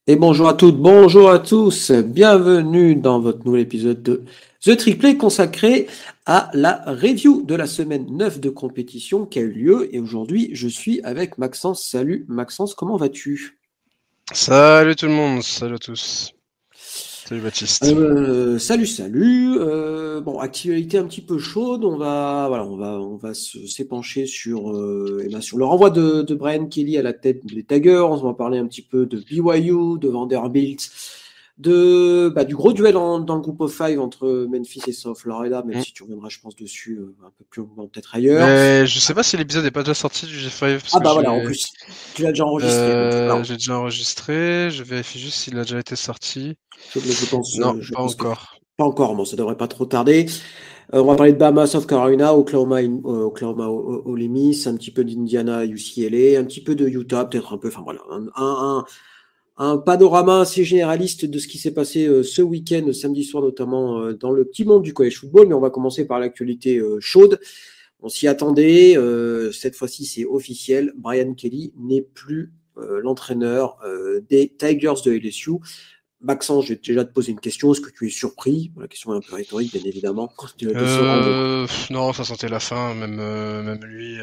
Et bonjour à toutes, bonjour à tous, bienvenue dans votre nouvel épisode de The Trick Play consacré à la review de la semaine 9 de compétition qui a eu lieu. Et aujourd'hui, je suis avec Maxence. Salut Maxence, comment vas-tu? Salut tout le monde, salut à tous. Salut Baptiste. Salut. Bon, actualité un petit peu chaude. On va s'épancher sur, sur le renvoi de Brian Kelly à la tête des Tigers. On va parler un petit peu de BYU, de Vanderbilt, du gros duel dans le groupe of five entre Memphis et South Florida, même Mm. si tu reviendras, je pense, dessus un peu plus longuement, peut-être ailleurs. Mais je sais pas si l'épisode est pas déjà sorti du G5 parce Ah que bah voilà, en plus, tu l'as déjà enregistré. Donc, alors, j'ai déjà enregistré. Je vérifie juste s'il a déjà été sorti. Non, je pas pense que encore. pas encore, bon, ça devrait pas trop tarder. On va parler de Bahama, South Carolina, Oklahoma, Ole Miss, un petit peu d'Indiana, UCLA, un petit peu de Utah, peut-être un peu, enfin voilà, un panorama assez généraliste de ce qui s'est passé ce week-end, samedi soir notamment, dans le petit monde du college football, mais on va commencer par l'actualité chaude. On s'y attendait, cette fois-ci c'est officiel, Brian Kelly n'est plus l'entraîneur des Tigers de LSU. Maxence, je vais déjà te poser une question. Est-ce que tu es surpris? La question est un peu rhétorique, bien évidemment, de ce renvoi. Non, ça sentait la fin, même lui.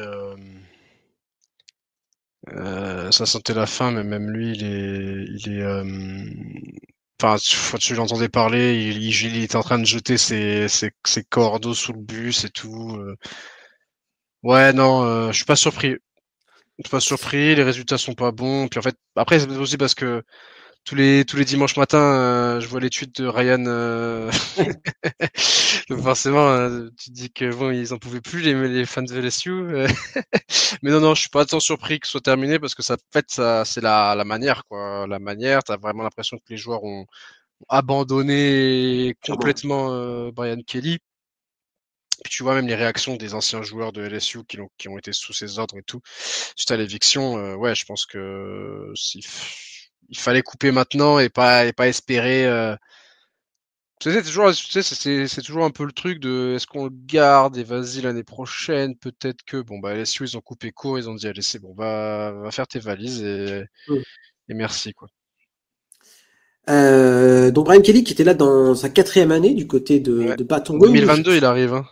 Ça sentait la fin, mais même lui, Enfin, quand tu l'entendais parler, il était en train de jeter ses cordeaux sous le bus et tout. Ouais, non, je suis pas surpris. Je suis pas surpris, les résultats sont pas bons. Puis en fait, après, c'est aussi parce que tous les dimanches matins, je vois les tweets de Ryan. Donc forcément, tu te dis que bon, ils en pouvaient plus les fans de LSU. Mais non, je suis pas tant surpris que ce soit terminé parce que ça, en fait, ça, c'est la manière, quoi. La manière, t'as vraiment l'impression que les joueurs ont abandonné Clairement. complètement Brian Kelly. Puis tu vois même les réactions des anciens joueurs de LSU qui ont été sous ses ordres et tout. Suite à l'éviction, ouais, je pense que il fallait couper maintenant et pas espérer. C'est toujours un peu le truc de est-ce qu'on le garde et vas-y l'année prochaine, peut-être que bon bah LSU ils ont coupé court, ils ont dit allez c'est bon, va faire tes valises Mm. et merci quoi. Donc Brian Kelly qui était là dans sa quatrième année du côté Ouais. de Baton Rouge. 2022 il arrive, hein.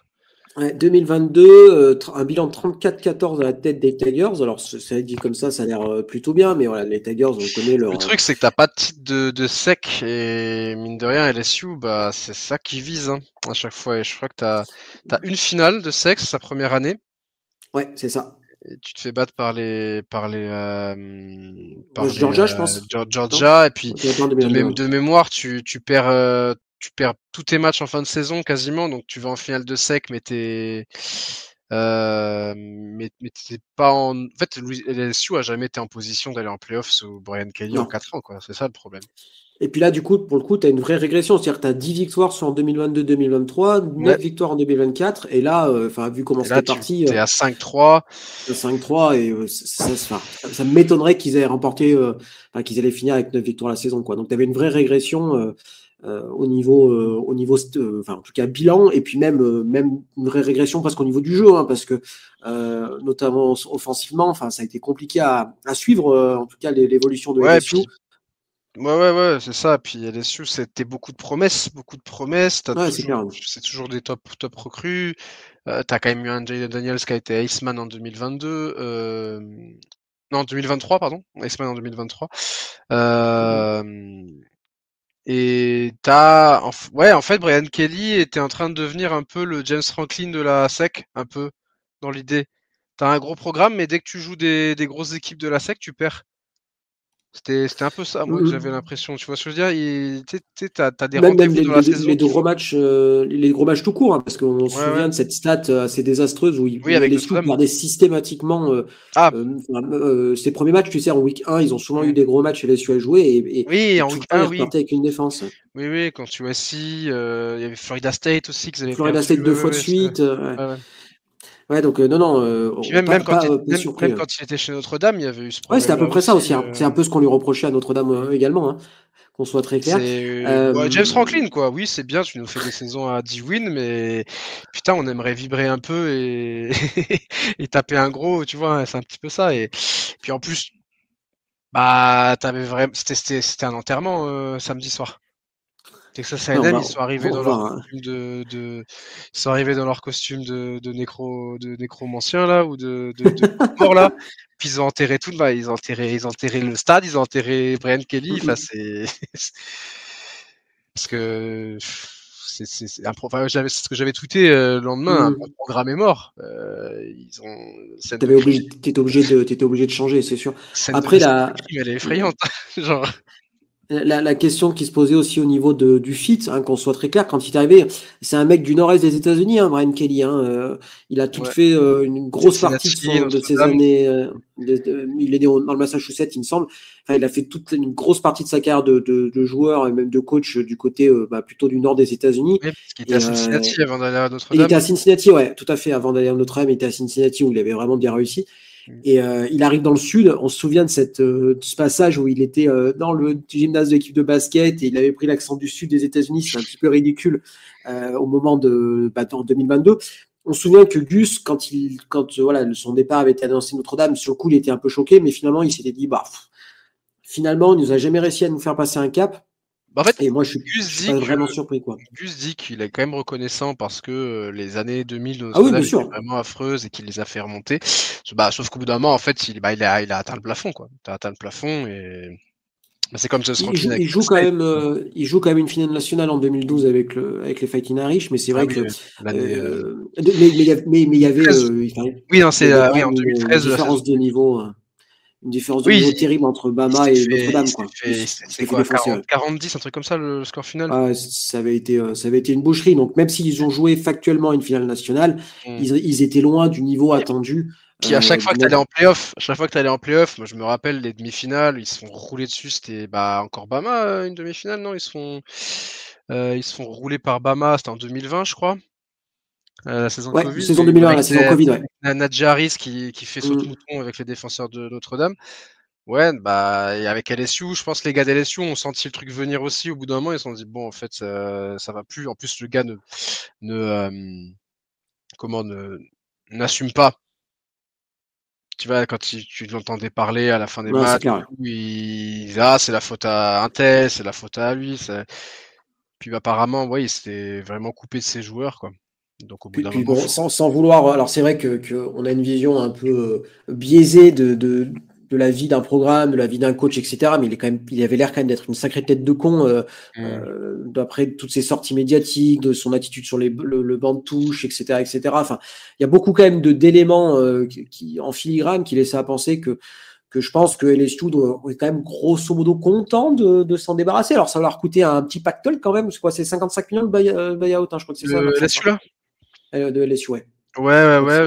Ouais, 2022, un bilan de 34-14 à la tête des Tigers. Alors ça dit comme ça a l'air plutôt bien, mais voilà, les Tigers, on connaît Le leur. truc c'est que t'as pas de titre de sec et mine de rien LSU bah c'est ça qu'ils visent hein, à chaque fois et je crois que t'as une finale de sec sa première année. Ouais, c'est ça. Et tu te fais battre par les Georgia, je pense. Non? Georgia et puis Ok, pas en 2022. Ouais. de mémoire tu perds tous tes matchs en fin de saison quasiment donc tu vas en finale de sec mais t'es pas en fait LSU a jamais été en position d'aller en playoff sous Brian Kelly en Non. 4 ans quoi, c'est ça le problème. Et puis là, du coup, pour le coup, tu as une vraie régression. C'est-à-dire que tu as 10 victoires sur en 2022-2023, Ouais. 9 victoires en 2024. Et là, vu comment Et c'était là tu parti, t'es à 5-3. 5-3, et ça m'étonnerait qu'ils aient remporté, qu'ils allaient finir avec 9 victoires la saison, quoi. Donc, tu avais une vraie régression en tout cas, bilan, et puis même une vraie régression presque au niveau du jeu, hein, parce que, notamment offensivement, ça a été compliqué à suivre, en tout cas, l'évolution de Ouais, LSU. puis ouais, c'est ça. Puis LSU, c'était beaucoup de promesses, beaucoup de promesses. Ouais, c'est clair. C'est toujours des top recrues. T'as quand même eu un Jalen Daniels qui a été Iceman en 2022. Non, 2023, pardon. Iceman en 2023. Euh, et ouais, en fait, Brian Kelly était en train de devenir un peu le James Franklin de la SEC, un peu, dans l'idée. T'as un gros programme, mais dès que tu joues des grosses équipes de la SEC, tu perds. C'était un peu ça, moi, que j'avais Mhm. l'impression. Tu vois ce que je veux dire? T'as des Même rendez-vous dans la saison les deux qui gros font. matchs, les gros matchs tout court, hein, parce qu'on se Ouais. souvient de cette stat assez désastreuse Oui, où avec LSU Notre-Dame. perdait systématiquement Ah, ses premiers matchs. Tu sais, en week 1, ils ont souvent eu hmm. des gros matchs LSU à jouer Oui, et en tout le week temps, ils 1, oui. repartaient avec une défense. Oui, quand tu USC, il y avait Florida State aussi qu'ils avaient Florida perdu. State deux fois de C'est vrai. suite. Ouais. Ouais. Ouais, donc non, non, Puis pas surpris. même Hein. quand il était chez Notre-Dame, il y avait eu ce Ouais, c'était à peu problème-là près ça aussi. aussi. Hein. C'est un peu ce qu'on lui reprochait à Notre-Dame Hmm. également, hein, qu'on soit très clair. C'est bon, James Euh, Franklin, quoi. Oui, c'est bien, tu nous fais des saisons à 10 wins, mais putain, on aimerait vibrer un peu et, et taper un gros, tu vois, c'est un petit peu ça. Et puis en plus, Bah, t'avais vraiment, c'était un enterrement samedi soir. Texas Ouais, A&M, ils sont arrivés on dans va, leur hein. costume ils sont arrivés dans leur costume de nécromancien là ou de mort là. Puis ils ont enterré tout, là, ils ont enterré le stade, ils ont enterré Brian Kelly. Enfin, c'est parce que enfin, c'est ce que j'avais tweeté le lendemain. Un programme est mort. Ils ont T'étais obligé de changer, c'est sûr. scène de Après, crime, elle est effrayante. Genre. La question qui se posait aussi au niveau du fit, hein, qu'on soit très clair, quand il est arrivé, c'est un mec du nord-est des États-Unis, hein, Brian Kelly. Hein, il a tout Ouais. fait une grosse partie Cincinnati, de ses Notre-Dame. années. Il est né dans le Massachusetts, il me semble. Enfin, il a fait toute une grosse partie de sa carrière de joueur et même de coach du côté plutôt du nord des États-Unis. Oui, parce qu'il était Et, à Cincinnati avant d'aller à il était Notre-Dame. à Cincinnati, ouais, tout à fait. Avant d'aller à Notre-Dame, il était à Cincinnati où il avait vraiment bien réussi. Et il arrive dans le sud. On se souvient de de ce passage où il était dans le gymnase de l'équipe de basket et il avait pris l'accent du sud des États-Unis. C'est un petit peu ridicule au moment en 2022. On se souvient que Gus, voilà, son départ avait été annoncé Notre-Dame, sur le coup, il était un peu choqué, mais finalement, il s'était dit, finalement, il nous a jamais réussi à nous faire passer un cap. Bah, en fait, Et moi, je Gus suis dit pas que vraiment surpris, quoi. Gus dit qu'il est quand même reconnaissant parce que les années 2000 de Ah oui, Notre-Dame bien étaient sûr. vraiment affreuses et qu'il les a fait remonter. Sauf qu'au bout d'un moment, en fait, il a atteint le plafond, quoi. Il a atteint le plafond et c'est comme James Franklin avec Penn State. Il joue quand même une finale nationale en 2012 avec les Fighting Irish, mais c'est Ah vrai oui, que l'année mais il y avait 13. Oui, non, il y avait quand oui, en même une 2013, la saison. différence de niveau, une différence de Oui, niveau terrible entre il Bama s'est et fait, Notre-Dame, quoi. Il c'est s'était fait quoi, défoncer. Ouais. 40-10, un truc comme ça, le score final? Ah, ça avait été une boucherie. Donc même s'ils ont joué factuellement une finale nationale, Mm. ils étaient loin du niveau attendu. Puis à chaque fois que tu allais Même, en playoff, moi je me rappelle les demi-finales, ils se font rouler dessus, c'était encore Bama une demi-finale, non? Ils se font rouler par Bama, c'était en 2020 je crois, la saison ouais, Covid, saison 2020, la saison Covid, ouais. avec Nadji Harris qui fait saute Mm. mouton avec les défenseurs de Notre-Dame. Ouais, et avec LSU, je pense que les gars d'LSU ont senti le truc venir aussi. Au bout d'un moment, ils se sont dit bon, en fait, ça va plus. En plus, le gars ne comment n'assume pas. Tu vois, quand tu l'entendais parler à la fin des Ouais, c'est matchs, clair. c'est la faute à un tel, c'est la faute à lui. Puis apparemment, ouais, il s'était vraiment coupé de ses joueurs, quoi. Donc au bout d'un Puis moment, bon, faut. sans vouloir, alors c'est vrai que on a une vision un peu biaisée de la vie d'un programme, de la vie d'un coach, etc. Mais il avait l'air quand même d'être une sacrée tête de con Hmm. d'après toutes ses sorties médiatiques, de son attitude sur le banc de touche, etc., etc. Enfin, il y a beaucoup quand même d'éléments en filigrane qui laissent à penser que je pense que LSU est quand même grosso modo content de s'en débarrasser. Alors ça va leur coûter un petit pactole quand même, c'est quoi, c'est 55 millions de buyout, hein, je crois que c'est ça, Le Maxence, hein, LSU là? de LSU, ouais. Ouais,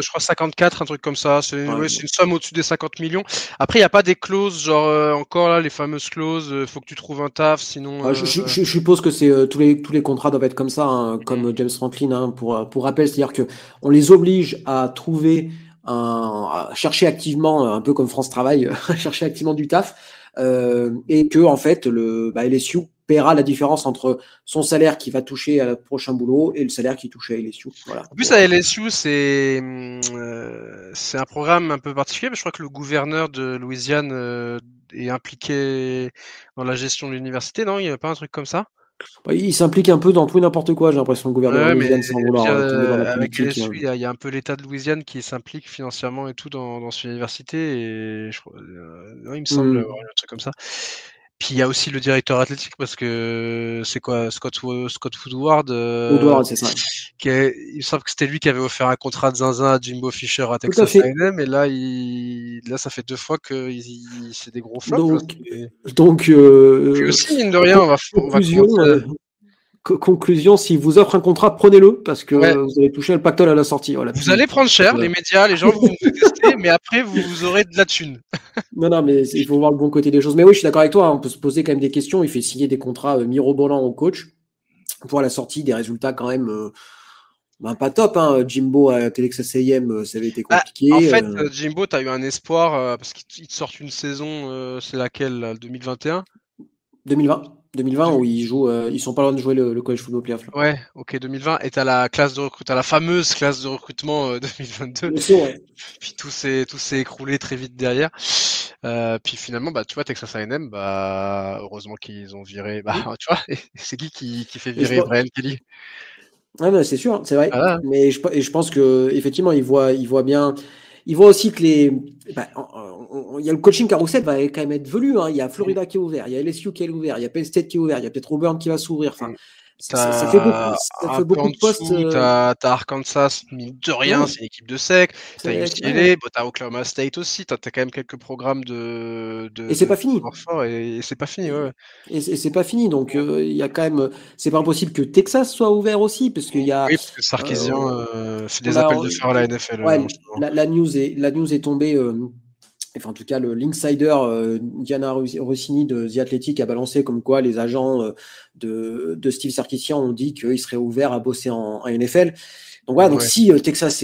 je crois 54, un truc comme ça. Ouais, C'est une somme au-dessus des 50 millions. Après, il n'y a pas des clauses, genre encore là, les fameuses clauses, faut que tu trouves un taf, sinon. je suppose que c'est tous les contrats doivent être comme ça, hein, comme James Franklin, hein, pour rappel, c'est-à-dire que on les oblige à trouver à chercher activement, un peu comme France Travail, à chercher activement du taf, et que en fait LSU paiera la différence entre son salaire qui va toucher à le prochain boulot et le salaire qui touche à LSU. Voilà. En plus, à LSU, c'est un programme un peu particulier, mais je crois que le gouverneur de Louisiane est impliqué dans la gestion de l'université, non? Il n'y a pas un truc comme ça? Il s'implique un peu dans tout et n'importe quoi, j'ai l'impression, le gouverneur Ouais, mais Louisiane, sans vouloir tomber dans la avec politique. LSU, il y a un peu l'État de Louisiane qui s'implique financièrement et tout dans cette université. Et non, il me semble avoir un truc comme ça. Puis il y a aussi le directeur athlétique parce que c'est quoi Scott Woodward Woodward, c'est ça. il me semble que c'était lui qui avait offert un contrat de zinzin à Jimbo Fisher à Tout à Texas fait. A&M et là ça fait 2 fois que c'est des gros flops là. Donc, donc Puis aussi mine de rien on va conclusion, commencer à... conclusion, s'il vous offre un contrat, prenez-le parce que Ouais, vous allez toucher le pactole à la sortie. Voilà, vous allez prendre cher, les médias, les gens vont vous détester, mais après vous aurez de la thune. Non, non, mais il faut voir le bon côté des choses. Mais oui, je suis d'accord avec toi, hein, on peut se poser quand même des questions. Il fait signer des contrats mirobolants au coach pour la sortie des résultats quand même pas top. Hein. Jimbo à Texas A&M, ça avait été En compliqué. fait, Jimbo, tu as eu un espoir parce qu'ils te sortent une saison, c'est laquelle là, 2021? 2020 où ils sont pas loin de jouer le college football playoff. Là. Ouais, ok, 2020. Et t'as la fameuse classe de recrutement 2022. Bien sûr, ouais. Puis tout s'est écroulé très vite derrière. Puis finalement, tu vois, Texas A&M, heureusement qu'ils ont viré. Tu vois, c'est qui fait Et je virer pense, Brian Kelly? mais c'est sûr, c'est vrai. Voilà. Mais je pense que effectivement, il voit bien. Il voit aussi que il y a le coaching carousel va quand même être velu. Hein. Il y a Mm. Florida qui est ouvert, il y a LSU qui est ouvert, il y a Penn State qui est ouvert, il y a peut-être Auburn qui va s'ouvrir. Enfin, Mm. ça T'as un fait peu beaucoup en de postes. dessous, t'as Arkansas, mine de rien, Ouais, c'est une équipe de sec. T'as ouais. UCLA, t'as Oklahoma State aussi. T'as quand même quelques programmes Et c'est pas fini. fort et c'est pas fini, ouais. Et c'est pas fini. Donc il y a quand même. C'est pas impossible que Texas soit ouvert aussi, parce qu'il y a. Oui, parce que euh, Sarkisian fait des on a, appels de phare à la NFL en ouais, ce moment. la news est tombée. Enfin, en tout cas, l'insider Diana Rossini de The Athletic a balancé comme quoi les agents de Steve Sarkisian ont dit qu'ils seraient ouverts à bosser en NFL. Donc voilà, donc Ouais. si Texas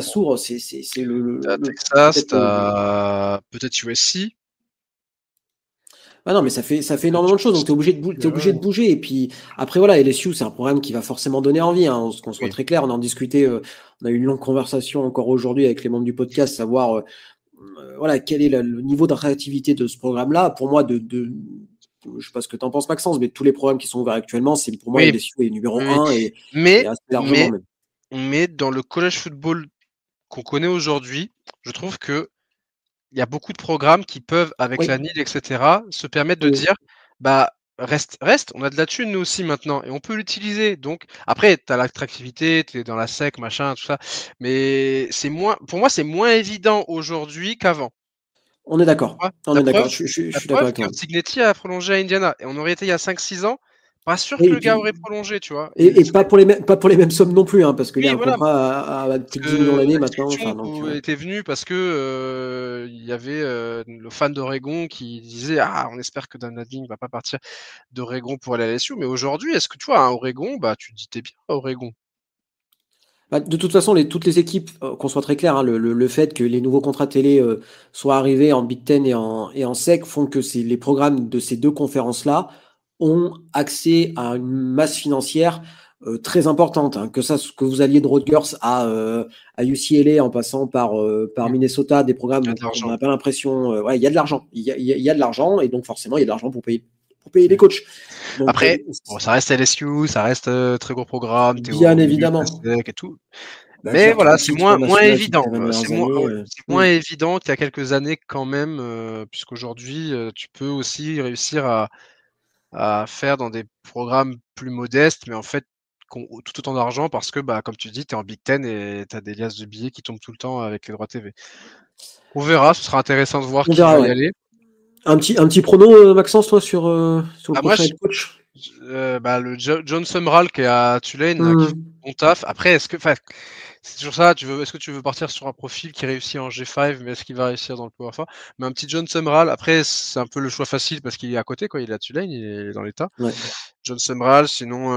s'ouvre, c'est T'as Texas, peut-être t'as peut-être USC. ah non, mais ça fait énormément de choses, donc t'es obligé de Ouais. bouger. Et puis après, voilà, LSU, c'est un programme qui va forcément donner envie, hein, qu'on soit Oui. très clair. On en discutait, on a eu une longue conversation encore aujourd'hui avec les membres du podcast, savoir voilà, quel est le niveau d'attractivité de ce programme-là. Pour moi, je sais pas ce que tu en penses, Maxence, mais tous les programmes qui sont ouverts actuellement, c'est pour moi Oui, LSU est numéro oui, oui. un et Mais, assez largement mais, même. mais dans le college football qu'on connaît aujourd'hui, je trouve que il y a beaucoup de programmes qui peuvent, avec la Oui, NIL, etc., se permettre de oui. dire, reste, on a de la thune nous aussi maintenant, et on peut l'utiliser. Donc, après, tu as l'attractivité, tu es dans la sec, machin, tout ça, mais pour moi, c'est moins évident aujourd'hui qu'avant. On est d'accord. Ouais, On la est d'accord. preuve, Je la suis d'accord preuve, avec toi. Kurt Signetti a prolongé à Indiana, et on aurait été il y a 5-6 ans, pas sûr que Et le gars puis, aurait prolongé, tu vois. et pas pour les mêmes sommes non plus, hein, parce qu'il y a Oui, un voilà. contrat à Parce plus de 10 millions que l'année la maintenant. discussion Enfin, donc, était venue parce que il y avait le fan d'Oregon qui disait ah on espère que Dan Lading va pas partir d'Oregon pour aller à LSU. Mais aujourd'hui, est-ce que tu vois à Oregon, tu te dis t'es bien à Oregon. de toute façon, toutes les équipes, qu'on soit très clair, hein, le fait que les nouveaux contrats télé soient arrivés en Big Ten et en SEC font que les programmes de ces deux conférences-là ont accès à une masse financière très importante. Hein, que vous alliez de Rutgers à UCLA en passant par Mm. Minnesota, des programmes Il y a où de on l'argent. n'a pas l'impression. Ouais, il y a de l'argent. Il y a de l'argent et donc forcément, il y a de l'argent pour payer les coachs. Donc, Après, bon, ça reste LSU, ça reste très gros programme, t'es bien au milieu de la évidemment, SEC et tout. Mais faire voilà, trois c'est titres moins nationaux ces évident. dernières C'est moins, années. ouais, c'est moins évident qu'il y a quelques années quand même, puisqu'aujourd'hui, tu peux aussi réussir à faire dans des programmes plus modestes, mais en fait, tout autant d'argent parce que, comme tu dis, tu es en Big Ten et tu as des liasses de billets qui tombent tout le temps avec les droits TV. On verra, ce sera intéressant de voir On qui verra, va y ouais. aller. Un petit prono, Maxence, toi, sur le Moi, prochain head coach? John Sumrall qui est à Tulane, là, qui fait Hmm. bon taf. Après, c'est toujours ça, est-ce que tu veux partir sur un profil qui réussit en G5, mais est-ce qu'il va réussir dans le Power 4? Mais un petit John Sumrall, après, c'est un peu le choix facile parce qu'il est à côté, quoi. Il est à Tulane, il est dans l'état. Ouais. John Sumrall, sinon,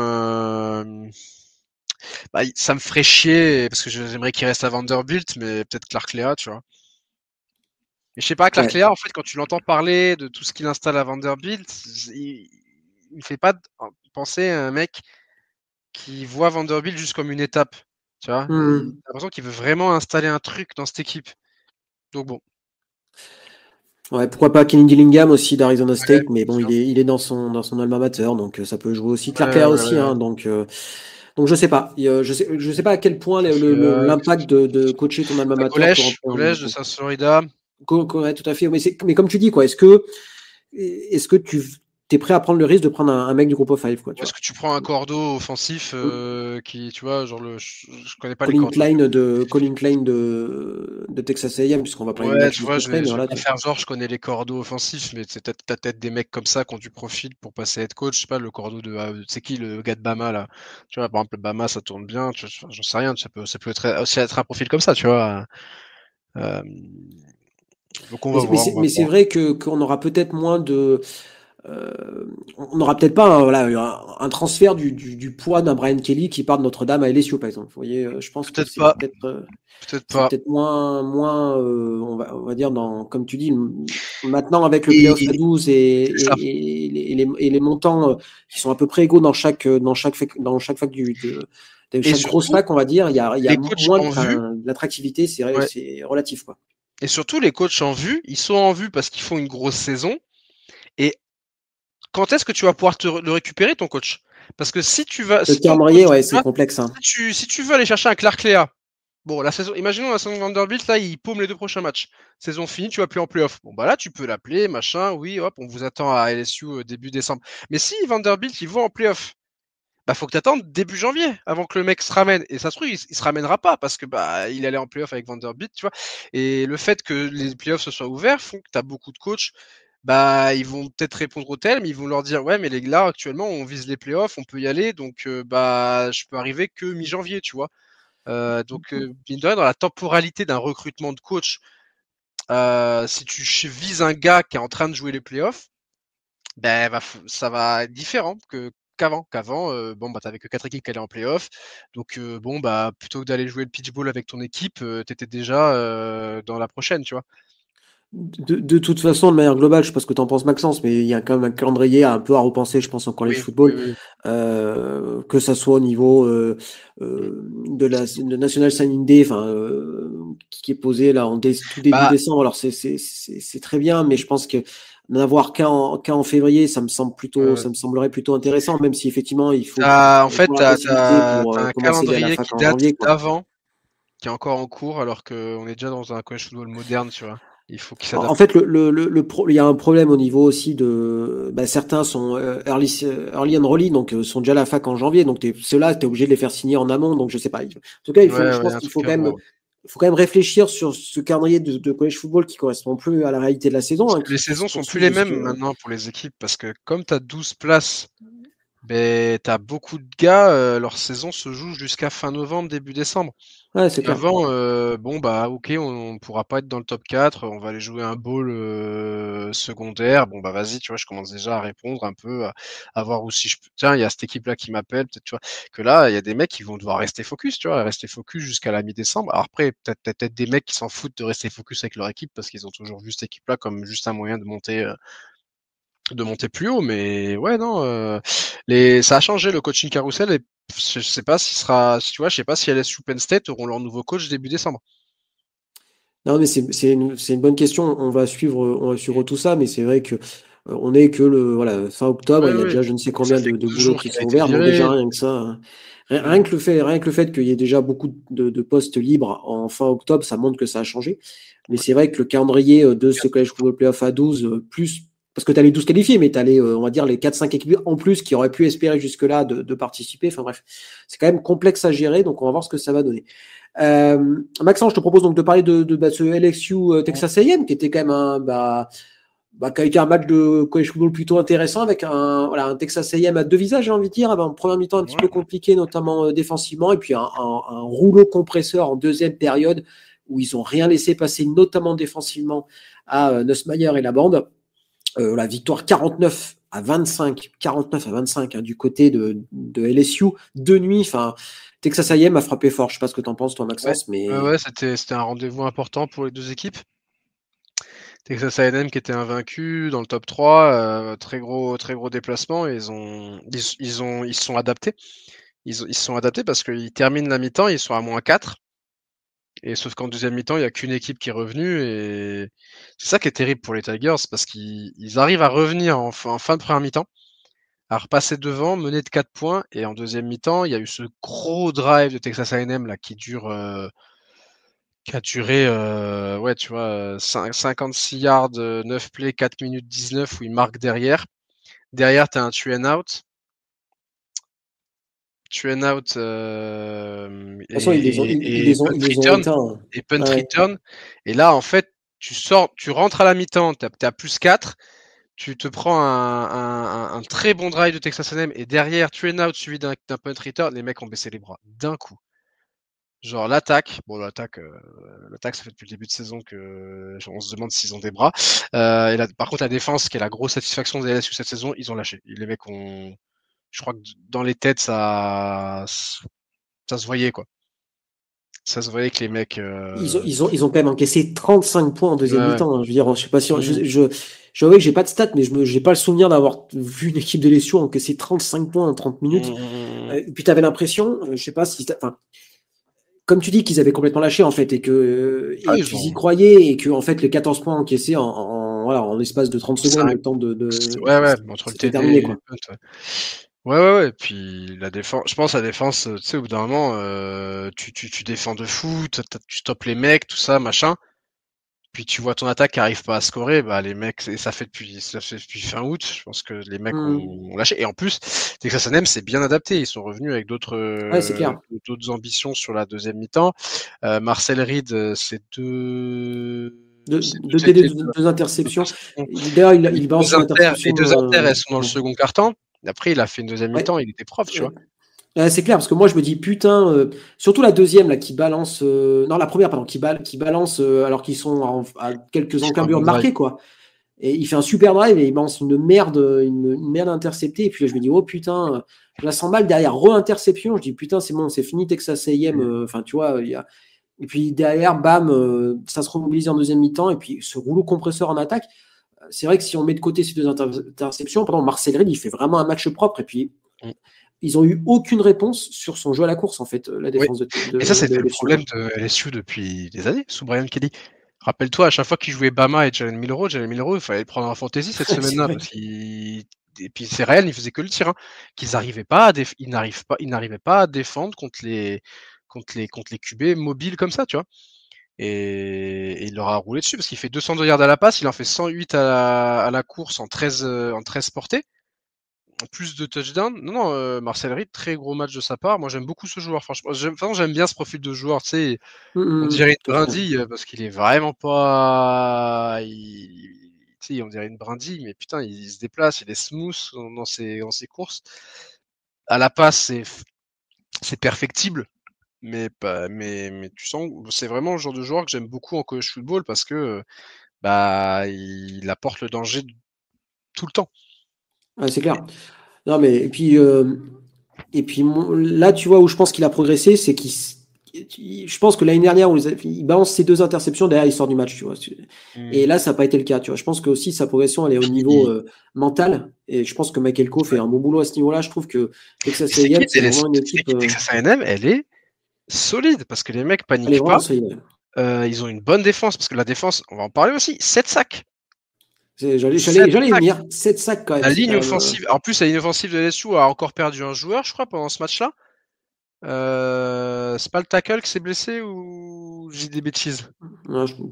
ça me ferait chier parce que j'aimerais qu'il reste à Vanderbilt, mais peut-être Clark Lea, tu vois. Mais je sais pas, Clark Ouais. Lea, en fait, quand tu l'entends parler de tout ce qu'il installe à Vanderbilt, il me fait pas penser à un mec qui voit Vanderbilt juste comme une étape. Tu vois, il Hmm. a l'impression qu'il veut vraiment installer un truc dans cette équipe. Donc bon, Ouais, pourquoi pas Kenny Dillingham aussi d'Arizona ouais, State, mais bon, sûr. il est dans son alma mater, donc ça peut jouer aussi. Clark Ouais, Lea ouais, aussi, ouais. hein, donc je sais pas. Je sais pas à quel point l'impact de coacher ton alma mater peut rentrer Collège de South Florida. Ouais, tout à fait. Mais comme tu dis, quoi, est-ce que tu es prêt à prendre le risque de prendre un mec du groupe of five, quoi, Ou tu est-ce vois? que tu prends un cordeau offensif qui, tu vois, genre je connais pas les cordeaux. Colin Klein de Texas A&M, puisqu'on va parler de Ouais, match tu juste vois, après, mais je vais voilà, pas faire genre, je connais les cordeaux offensifs, mais c'est peut-être t'as peut-être des mecs comme ça qui ont du profil pour passer à être coach. Je sais pas, le cordeau c'est qui le gars de Bama là? Tu vois, par exemple, le Bama ça tourne bien, j'en sais rien, ça peut aussi être un profil comme ça, tu vois. Euh, donc on va mais c'est voir. vrai qu'on aura peut-être moins on n'aura peut-être pas voilà, un transfert du poids d'un Brian Kelly qui part de Notre-Dame à LSU, par exemple. Vous voyez, je pense que Peut-être pas, peut-être c'est pas. peut-être moins on va dire, comme tu dis, maintenant avec le Et playoff à 12 c'est ça. et les montants qui sont à peu près égaux dans chaque fac de Et chaque grosse surtout, fac, on va dire, il y a les coachs moins, en vue, enfin, l'attractivité, ouais. c'est relatif, quoi. Et surtout, les coachs en vue, ils sont en vue parce qu'ils font une grosse saison. Et quand est-ce que tu vas pouvoir le récupérer, ton coach? Parce que si tu vas, Le si ton calendrier, coach, ouais, c'est complexe. Hein. si tu veux aller chercher un Clark Lea, bon, la saison, imaginons la saison Vanderbilt, là, il paume les 2 prochains matchs. Saison finie, tu vas plus en playoff. Bon, bah là, tu peux l'appeler, machin, oui, hop, on vous attend à LSU début décembre. Mais si Vanderbilt, ils vont en playoff, bah faut que tu attendes début janvier avant que le mec se ramène. Et ça se trouve, il se ramènera pas parce que bah il allait en playoff avec Vanderbilt, tu vois. Et le fait que les playoffs se soient ouverts font que tu as beaucoup de coachs, bah ils vont peut-être répondre au tel, mais ils vont leur dire ouais mais les gars actuellement on vise les playoffs, on peut y aller, donc bah je peux arriver que mi-janvier, tu vois. Donc mine de rien, dans la temporalité d'un recrutement de coach, si tu vises un gars qui est en train de jouer les playoffs, ben ça va être différent qu'avant. Bon bah t'avais que 4 équipes qui allaient en playoff, donc bon bah plutôt que d'aller jouer le pitch ball avec ton équipe, t'étais déjà dans la prochaine, tu vois. De toute façon, de manière globale, je sais pas ce que tu en penses, Maxence, mais il y a quand même un calendrier un peu à repenser, je pense, en college Oui, oui, football, oui. que ça soit au niveau de National Signing Day, enfin, qui est posé là tout début Bah décembre. Alors c'est très bien, mais je pense que n'en avoir qu'en février, ça me semblerait plutôt intéressant, même si effectivement il faut en fait avoir la possibilité pour t'as un commencer dès la calendrier fac qui en date janvier, quoi. d'avant, qui est encore en cours, alors qu'on est déjà dans un college football moderne, tu vois. Il faut qu'il En s'adapte. fait, il y a un problème au niveau aussi de, bah, certains sont early enrollee, donc sont déjà à la fac en janvier, donc ceux-là, tu es obligé de les faire signer en amont, donc je sais pas. En tout cas, Ouais, je ouais, pense un qu'il truc à voir. faut quand même réfléchir sur ce calendrier de college football qui correspond plus à la réalité de la saison, Parce hein, que les qui se saisons sont plus poursuit les mêmes jusque. maintenant pour les équipes, parce que comme tu as 12 places, ben, tu as beaucoup de gars, leur saison se joue jusqu'à fin novembre, début décembre. Ouais, c'est Et clair. avant, bon bah ok, on pourra pas être dans le top 4, on va aller jouer un bowl secondaire. Bon bah vas-y, tu vois, je commence déjà à répondre un peu, à voir où si je peux. Tiens, il y a cette équipe-là qui m'appelle, peut-être, tu vois. Que là, il y a des mecs qui vont devoir rester focus, tu vois, rester focus jusqu'à la mi-décembre. Alors après, peut-être des mecs qui s'en foutent de rester focus avec leur équipe parce qu'ils ont toujours vu cette équipe-là comme juste un moyen de monter plus haut, mais ouais, non, ça a changé le coaching carousel et je sais pas s'il sera, tu vois, je sais pas si LSU Penn State auront leur nouveau coach début décembre. Non, mais c'est une bonne question. On va suivre tout ça, mais c'est vrai que on est que voilà, fin octobre. Oui, Il y a oui. déjà je ne sais Ça combien fait de 12 boulots jours qui qu'il a sont été ouverts. Donc déjà viré. rien que ça, hein. Mm. Rien que le fait qu'il y ait déjà beaucoup de postes libres en fin octobre, ça montre que ça a changé. Mais c'est vrai que le calendrier de ce College Football Playoff à 12 plus, parce que tu as les 12 qualifiés, mais tu as on va dire, les 4-5 équipes en plus qui auraient pu espérer jusque-là de participer. Enfin bref, c'est quand même complexe à gérer, donc on va voir ce que ça va donner. Maxence, je te propose donc de parler de ce LSU Texas A&M qui était quand même qui a été un match de college football plutôt intéressant avec un Texas A&M à deux visages, j'ai envie de dire. En première mi-temps un petit peu Ouais. compliqué, notamment défensivement, et puis un rouleau compresseur en deuxième période où ils n'ont rien laissé passer, notamment défensivement, à Nussmeier et la bande. La victoire 49 à 25 hein, du côté de LSU de nuit. Enfin, Texas A&M a frappé fort. Je sais pas ce que tu en penses, toi, Ouais, Maxence, mais ouais, c'était un rendez-vous important pour les deux équipes. Texas A&M qui était invaincu dans le top 3, très gros déplacement. Et ils se sont adaptés. Ils se sont adaptés parce qu'ils terminent la mi-temps, ils sont à -4. Et sauf qu'en deuxième mi-temps, il n'y a qu'une équipe qui est revenue. Et c'est ça qui est terrible pour les Tigers parce qu'ils arrivent à revenir en fin de première mi-temps, à repasser devant, mener de 4 points. Et en deuxième mi-temps, il y a eu ce gros drive de Texas A&M là, qui a duré, ouais, tu vois, 56 yards, 9 plays, 4 minutes 19 où ils marquent derrière. Derrière, tu as un two and out. Two and out de toute façon, ils les ont éteints. et punt Ouais. return. Et là, en fait, tu rentres à la mi-temps, tu as plus 4. Tu te prends un très bon drive de Texas A&M et derrière, two and out suivi d'un punt return. Les mecs ont baissé les bras d'un coup. Genre l'attaque, l'attaque ça fait depuis le début de saison que on se demande s'ils ont des bras. Et là, par contre la défense, qui est la grosse satisfaction des LSU cette saison, ils ont lâché. Les mecs ont, je crois que dans les têtes ça se voyait quoi. Ça se voyait que les mecs. Ils ont quand même encaissé 35 points en Ouais, deuxième ouais. mi-temps, hein. Je veux dire, je sais pas si Mmh. je que j'ai pas de stats, mais j'ai pas le souvenir d'avoir vu une équipe de LSU encaisser 35 points en 30 minutes. Mmh. Et puis tu avais l'impression, je sais pas si, enfin, comme tu dis qu'ils avaient complètement lâché en fait et que qu'ils y ont... croyaient et que en fait les 14 points encaissés voilà, en l'espace de 30 secondes, le temps Ouais, entre le c'était TD terminé et les quoi. punts, ouais. Puis la défense, je pense la défense, tu sais, au bout d'un moment, tu défends de fou, tu stoppes les mecs, tout ça, machin. Puis tu vois ton attaque qui arrive pas à scorer, bah les mecs, et ça fait depuis fin août. Je pense que les mecs ont lâché. Et en plus, Texas A&M c'est bien adapté. Ils sont revenus avec Ouais, c'est clair. d'autres ambitions sur la deuxième mi-temps. Marcel Reed, c'est Deux TD, deux interceptions. D'ailleurs, il balance une interception. Les deux inters, elles sont dans le second quart-temps. Après, il a fait une deuxième mi-temps, il était prof, tu vois. C'est clair, parce que moi je me dis putain, surtout la deuxième là qui balance, non la première pardon, qui balance alors qu'ils sont à quelques encablures marquées quoi. Et il fait un super drive et il balance une merde interceptée. Et puis là, je me dis oh putain, je la sens mal derrière re-interception. Je dis putain c'est bon, c'est fini Texas A&M. Enfin tu vois, et puis derrière bam, ça se remobilise en deuxième mi-temps et puis ce rouleau compresseur en attaque. C'est vrai que si on met de côté ces deux interceptions, pardon, Marcel Reed il fait vraiment un match propre et puis. Ils ont eu aucune réponse sur son jeu à la course, en fait, la défense de Et ça, c'était le LSU. problème de LSU depuis des années, sous Brian Kelly. Rappelle-toi, à chaque fois qu'il jouait Bama et Jalen Milroe, il fallait le prendre en fantasy cette semaine-là. Et puis c'est réel, il faisait que le tir. Hein, qu'ils n'arrivaient pas, ils n'arrivaient pas à défendre contre les QB mobiles comme ça, tu vois. Et il leur a roulé dessus parce qu'il fait 202 yards à la passe, il en fait 108 à la course en 13 portées. Plus de touchdowns. Non, Marcel Reed, très gros match de sa part. Moi, j'aime beaucoup ce joueur, franchement. J'aime bien ce profil de joueur, tu sais. On dirait une brindille parce qu'il est vraiment pas. Tu sais, on dirait une brindille, mais putain, il se déplace, il est smooth dans ses courses. À la passe, c'est perfectible, mais tu sens, c'est vraiment le genre de joueur que j'aime beaucoup en college football parce que il apporte le danger tout le temps. Ouais, c'est clair. Non, mais et puis là, tu vois où je pense qu'il a progressé, c'est je pense que l'année dernière, où il balance ses deux interceptions, derrière, il sort du match, tu vois. Et là, ça n'a pas été le cas, tu vois. Je pense que aussi sa progression, elle est au niveau mental. Et je pense que Michael Coe fait un bon boulot à ce niveau-là. Je trouve que Texas A&M, c'est vraiment une équipe. Texas A&M, elle est solide parce que les mecs Elle est paniquent vraiment pas. solide. Ils ont une bonne défense parce que la défense, on va en parler aussi, 7 sacs. J'allais y venir. 7 sacs quand même. La ligne offensive, en plus, la ligne offensive de LSU a encore perdu un joueur, je crois, pendant ce match-là. C'est pas le tackle qui s'est blessé ou j'ai des bêtises?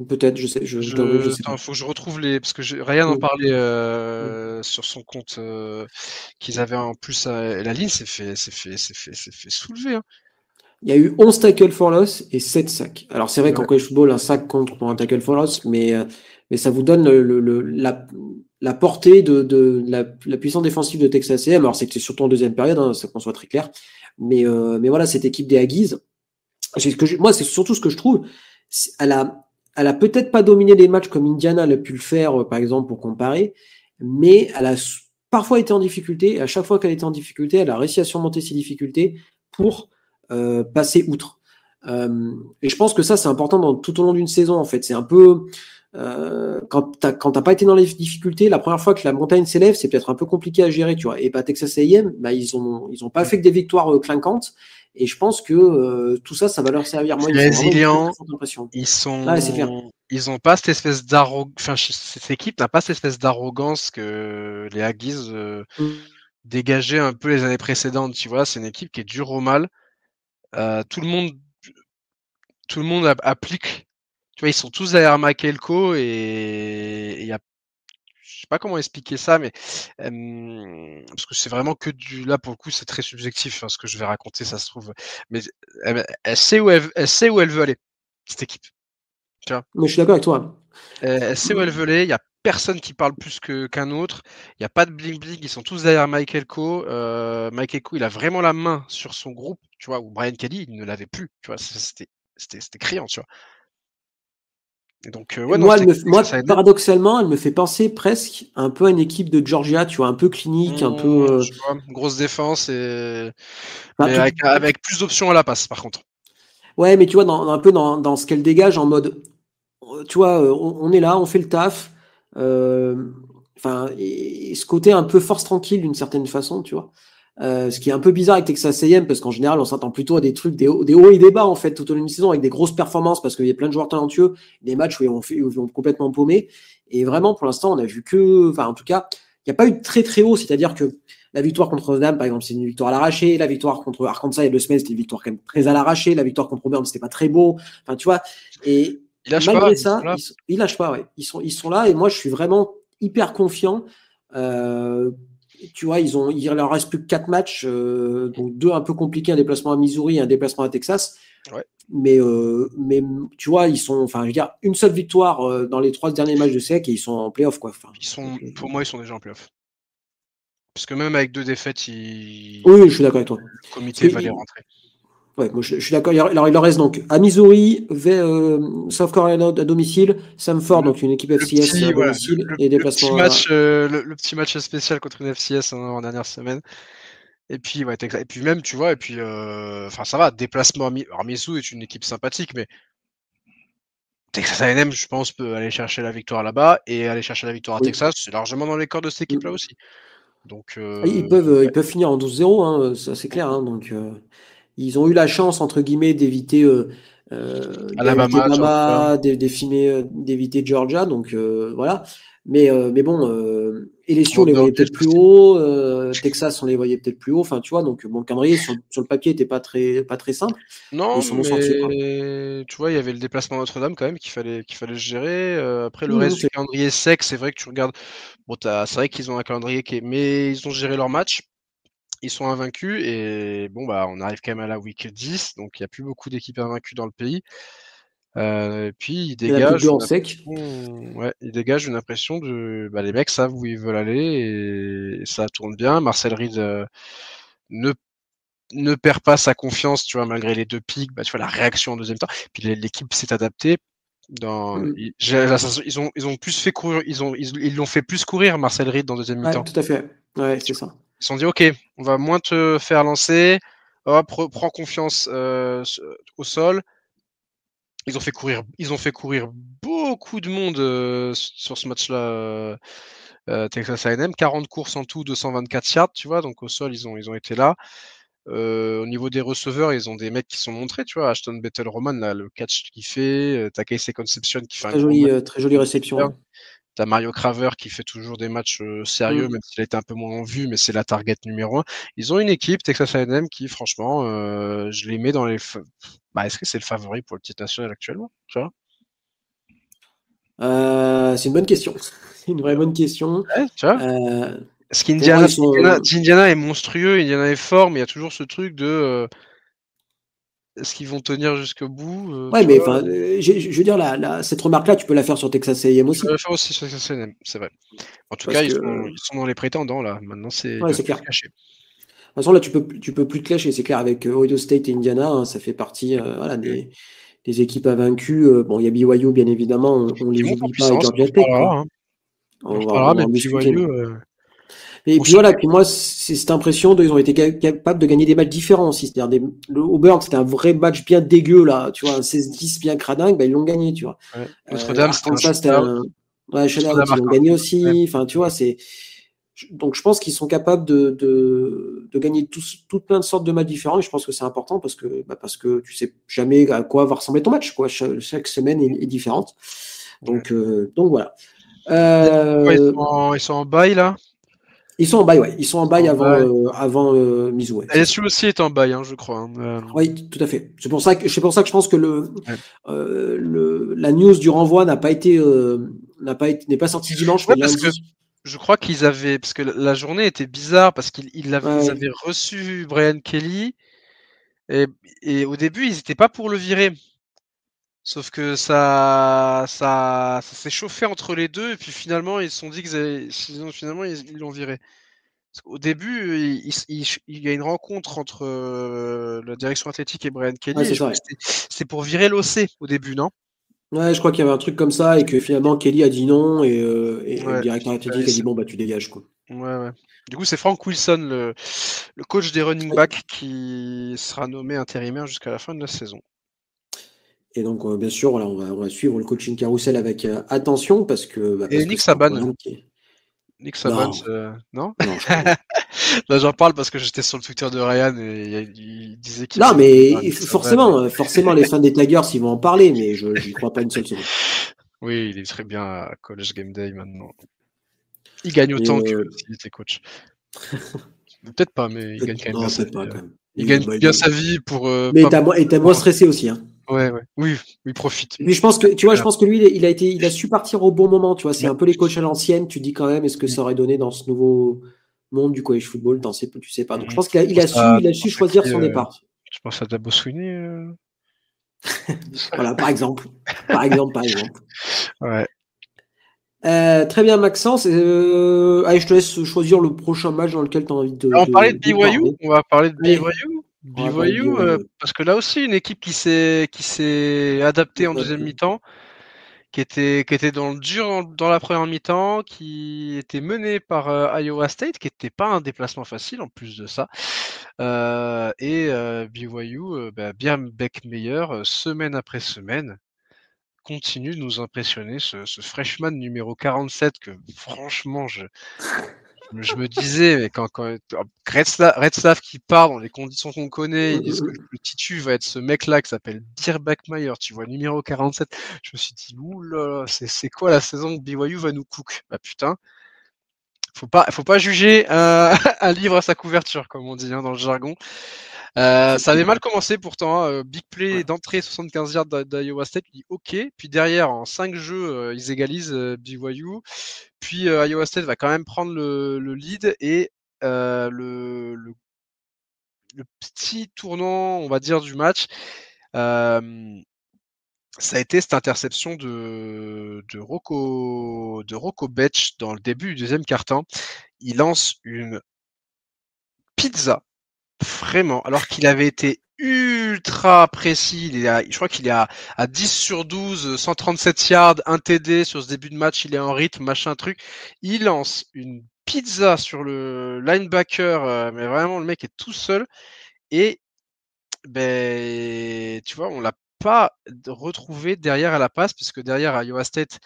Peut-être, je sais, je t'avoue, je sais pas. Faut que je retrouve parce que Ryan en parlait sur son compte qu'ils avaient en plus. La ligne s'est fait soulever. Hein. Il y a eu 11 tackles for loss et 7 sacs. Alors c'est vrai qu'en college football, un sac compte pour un tackle for loss, mais ça vous donne la portée de la puissance défensive de Texas A&M. Alors c'était surtout en deuxième période, hein, ça qu'on soit très clair. Mais voilà, cette équipe des Aggies, moi c'est surtout ce que je trouve. Elle a peut-être pas dominé les matchs comme Indiana l'a pu le faire, par exemple, pour comparer, mais elle a parfois été en difficulté. Et à chaque fois qu'elle était en difficulté, elle a réussi à surmonter ses difficultés pour passer outre. Et je pense que ça, c'est important tout au long d'une saison, en fait. C'est un peu. Quand t'as pas été dans les difficultés, la première fois que la montagne s'élève, c'est peut-être un peu compliqué à gérer, tu vois. Et Texas A&M, ils ont pas fait que des victoires clinquantes. Et je pense que tout ça, ça va leur servir. Moi, résilients. Ils ont pas cette espèce d'arrogance. Enfin, cette équipe n'a pas cette espèce d'arrogance que les Aggies dégageaient un peu les années précédentes. Tu vois, c'est une équipe qui est dure au mal. Tout le monde applique. Tu vois, ils sont tous derrière Michael Coe et il y a, je sais pas comment expliquer ça, mais parce que c'est vraiment que là pour le coup c'est très subjectif hein, ce que je vais raconter, ça se trouve, mais elle sait où elle veut aller cette équipe. Tu vois. Mais je suis d'accord avec toi. Elle sait où elle veut aller. Il y a personne qui parle plus qu'un autre. Il n'y a pas de bling bling. Ils sont tous derrière Michael Coe. Michael Coe, il a vraiment la main sur son groupe, tu vois. Où Brian Kelly, il ne l'avait plus. Tu vois, c'était criant, tu vois. Et donc, moi, paradoxalement, elle me fait penser presque un peu à une équipe de Georgia, tu vois, un peu clinique, un peu. Je vois, grosse défense mais avec plus d'options à la passe, par contre. Ouais, mais tu vois, un peu dans ce qu'elle dégage en mode, tu vois, on est là, on fait le taf. Et ce côté un peu force tranquille d'une certaine façon, tu vois. Ce qui est un peu bizarre avec Texas A&M parce qu'en général, on s'attend plutôt à des trucs, des hauts et des bas en fait tout au long de la saison avec des grosses performances parce qu'il y a plein de joueurs talentueux, des matchs où ils ont complètement paumé. Et vraiment, pour l'instant, on a vu que, enfin, en tout cas, il n'y a pas eu de très très haut, c'est-à-dire que la victoire contre Notre-Dame, par exemple, c'est une victoire à l'arraché. La victoire contre Arkansas il y a 2 semaines, c'était une victoire quand même très à l'arraché. La victoire contre Auburn, c'était pas très beau. Enfin, tu vois. Et Ils lâchent pas, malgré ils sont ça, là. ils lâchent pas. Ouais. Ils sont là. Et moi, je suis vraiment hyper confiant. Tu vois, il leur reste plus que 4 matchs, donc 2 un peu compliqués, un déplacement à Missouri et un déplacement à Texas. Ouais. Mais tu vois, ils sont, enfin, je veux dire, une seule victoire dans les 3 derniers matchs de SEC et ils sont en playoff, quoi. Enfin, Pour moi, ils sont déjà en playoff. Parce que même avec 2 défaites, oui, je suis d'accord avec toi. le comité va les rentrer. Ouais, moi je suis d'accord. Alors, il leur reste donc à Missouri, South Carolina à domicile, Samford, donc une équipe FCS à domicile, et déplacement à. Le petit match spécial contre une FCS en dernière semaine. Et puis, ouais, et puis même, tu vois, et puis, enfin, ça va, déplacement alors, Missouri est une équipe sympathique, mais Texas A&M, je pense, peut aller chercher la victoire là-bas et aller chercher la victoire à Oui. Texas. C'est largement dans les corps de cette équipe-là aussi. Donc, Ils ouais. peuvent finir en 12-0, hein, ça c'est clair. Hein, donc, ils ont eu la chance, entre guillemets, d'éviter Alabama, Georgia. Bama, d'éviter Georgia. Donc, voilà. Mais bon, LSU, on les voyait Vanderbilt peut-être plus aussi. haut. Texas, on les voyait peut-être plus haut. Enfin, tu vois, donc, bon, le calendrier sur le papier n'était pas très simple. Mais Non, ils s'en ont sortis, quoi. mais tu vois, il y avait le déplacement à Notre-Dame quand même qu'il fallait gérer. Après, le reste du C'est calendrier sec, c'est vrai que tu regardes. Bon, c'est vrai qu'ils ont un calendrier mais ils ont géré leur match. Ils sont invaincus et bon, bah, on arrive quand même à la week 10, donc il n'y a plus beaucoup d'équipes invaincues dans le pays. Et puis, Il n'y en a plus que 2 en sec. ils dégagent une impression de. Bah, les mecs savent où ils veulent aller et ça tourne bien. Marcel Reed ne ne perd pas sa confiance, tu vois, malgré les 2 pics, bah, tu vois, la réaction en deuxième temps. Puis l'équipe s'est adaptée. Ils ont plus fait courir, ils l'ont fait plus courir, Marcel Reed, dans deuxième Ouais, mi-temps. tout à fait. Ouais, c'est ça. Ils se sont dit, OK, on va moins te faire lancer, hop, prends confiance au sol. Ils ont fait courir beaucoup de monde sur ce match-là, Texas A&M. 40 courses en tout, 224 yards, tu vois, donc au sol, ils ont été là. Au niveau des receveurs, ils ont des mecs qui sont montrés, tu vois. Ashton Bettel-Roman, là, le catch qu'il fait. T'as Casey Conception qui fait un gros match. Très jolie réception. Ouais. T'as Mario Craver qui fait toujours des matchs sérieux, même s'il a été un peu moins en vue, mais c'est la target numéro 1. Ils ont une équipe, Texas A&M, qui, franchement, je les mets dans les. Bah, est-ce que c'est le favori pour le titre national actuellement, tu vois? C'est une bonne question. C'est une vraie bonne question. Ouais, tu vois? Parce Pour moi, ils sont. Indiana est monstrueux, Indiana est fort, mais il y a toujours ce truc de est-ce qu'ils vont tenir jusqu'au bout, Ouais, tu mais vois? enfin, je veux dire, cette remarque-là, tu peux la faire sur Texas A&M Je aussi. vais faire aussi sur Texas A&M, c'est vrai. En tout Parce cas, que, ils sont dans les prétendants là. Maintenant, ils ouais, peuvent c'est plus clair. se De cacher. toute façon, là, tu peux plus te clasher, c'est clair, avec Ohio State et Indiana, hein, ça fait partie voilà, des équipes invaincues. Bon, il y a BYU, bien évidemment, on Qui les montent en oublie pas, et puissance, on en Georgia Tech, quoi. reparlera, hein. On en reparlera, On va mais en discuter. BYU, Et bon, puis voilà, puis moi, c'est cette impression ils ont été capables de gagner des matchs différents aussi. C'est-à-dire, le Auburn, c'était un vrai match bien dégueu, là, tu vois, un 16-10 bien cradingue, bah, ils l'ont gagné, tu vois. ouais. Notre-Dame, c'était un Arkansas, c'était shootout. un ouais, shutout, Notre-Dame, ils l'ont gagné Arkansas, ouais. aussi. Enfin, tu vois, donc je pense qu'ils sont capables de gagner tout plein de sortes de matchs différents et je pense que c'est important parce que tu sais jamais à quoi va ressembler ton match, quoi. Chaque semaine est différente. Ouais. Donc voilà. Quoi, Euh, ils sont en bail là? Ils sont en bail, ouais. Ils sont en Ils sont bail en bail. avant Mizzou, ouais, c'est ça. LSU aussi est en bail, hein, je crois, hein. Oui, tout à fait. C'est pour ça que je pense que Ouais. la news du renvoi n'est pas sortie dimanche, Ouais, mais parce que lundi. je crois parce que la journée était bizarre parce ils Ouais, avaient reçu Brian Kelly et, et au début ils étaient pas pour le virer. Sauf que ça s'est chauffé entre les deux et puis finalement ils se sont dit finalement ils l'ont viré. Au début, il y a une rencontre entre la direction athlétique et Brian Kelly ouais, et c'est je ça, crois ouais. que c'était pour virer l'OC au début, non? Ouais, je crois qu'il y avait un truc comme ça et que finalement Kelly a dit non et le Ouais, directeur athlétique a dit bon bah tu dégages, quoi. ouais. Du coup, c'est Frank Wilson, le coach des running Ouais. backs, qui sera nommé intérimaire jusqu'à la fin de la saison. Et donc bien sûr voilà, on va suivre le coaching carousel avec attention Et parce que Nick c'est un Saban. programme qui est. Nick Saban, Non, non? non, je crois pas. Là, j'en parle parce que j'étais sur le Twitter de Ryan et il disait qu'il Non, voulait mais Nick Saban. forcément, les fans des Tigers, ils vont en parler, mais j'y crois pas une seule seconde. Oui, il est très bien à College Game Day maintenant. Il gagne Et, autant que s'il était coach. Peut-être pas, mais il gagne quand même bien sa vie. Pas, quand même. Il gagne bien sa vie pour. Mais t'as moins stressé aussi, hein. Ouais. Oui, il profite. Et puis je pense que lui, il a su partir au bon moment, tu vois. C'est un peu les coachs à l'ancienne. Tu dis quand même, est-ce que ça aurait donné dans ce nouveau monde du college football, tu sais pas. Donc je pense qu'il a su choisir son départ. Tu penses à Dabo Swinney Voilà, par exemple. Ouais. Très bien, Maxence. Allez, je te laisse choisir le prochain match dans lequel tu as envie de. On parlait de BYU. On va parler de BYU. BYU, parce que là aussi, une équipe qui s'est adaptée en deuxième mi-temps, qui était dans le dur dans la première mi-temps, qui était menée par Iowa State, qui n'était pas un déplacement facile en plus de ça. BYU, bien Beckmeyer, semaine après semaine, continue de nous impressionner. Ce freshman numéro 47 que franchement, je me disais, mais quand Retzlaff qui part dans les conditions qu'on connaît, ils disent que le titu va être ce mec-là qui s'appelle Dirk Beckmeyer, tu vois, numéro 47. Je me suis dit, oulala, c'est quoi la saison que BYU va nous cook? Bah putain, faut pas juger un livre à sa couverture, comme on dit dans le jargon. Ça avait mal commencé pourtant, big play d'entrée 75 yards d'Iowa State, je dis ok, puis derrière en 5 jeux ils égalisent BYU, puis Iowa State va quand même prendre le lead et le petit tournant on va dire du match, ça a été cette interception de Rocco Beach dans le début du deuxième quart-temps. Il lance une pizza. Vraiment, alors qu'il avait été ultra précis, je crois qu'il est à 10 sur 12, 137 yards, 1 TD sur ce début de match, il est en rythme, machin truc. Il lance une pizza sur le linebacker, mais vraiment le mec est tout seul et tu vois, on l'a pas retrouvé derrière à la passe puisque derrière Iowa State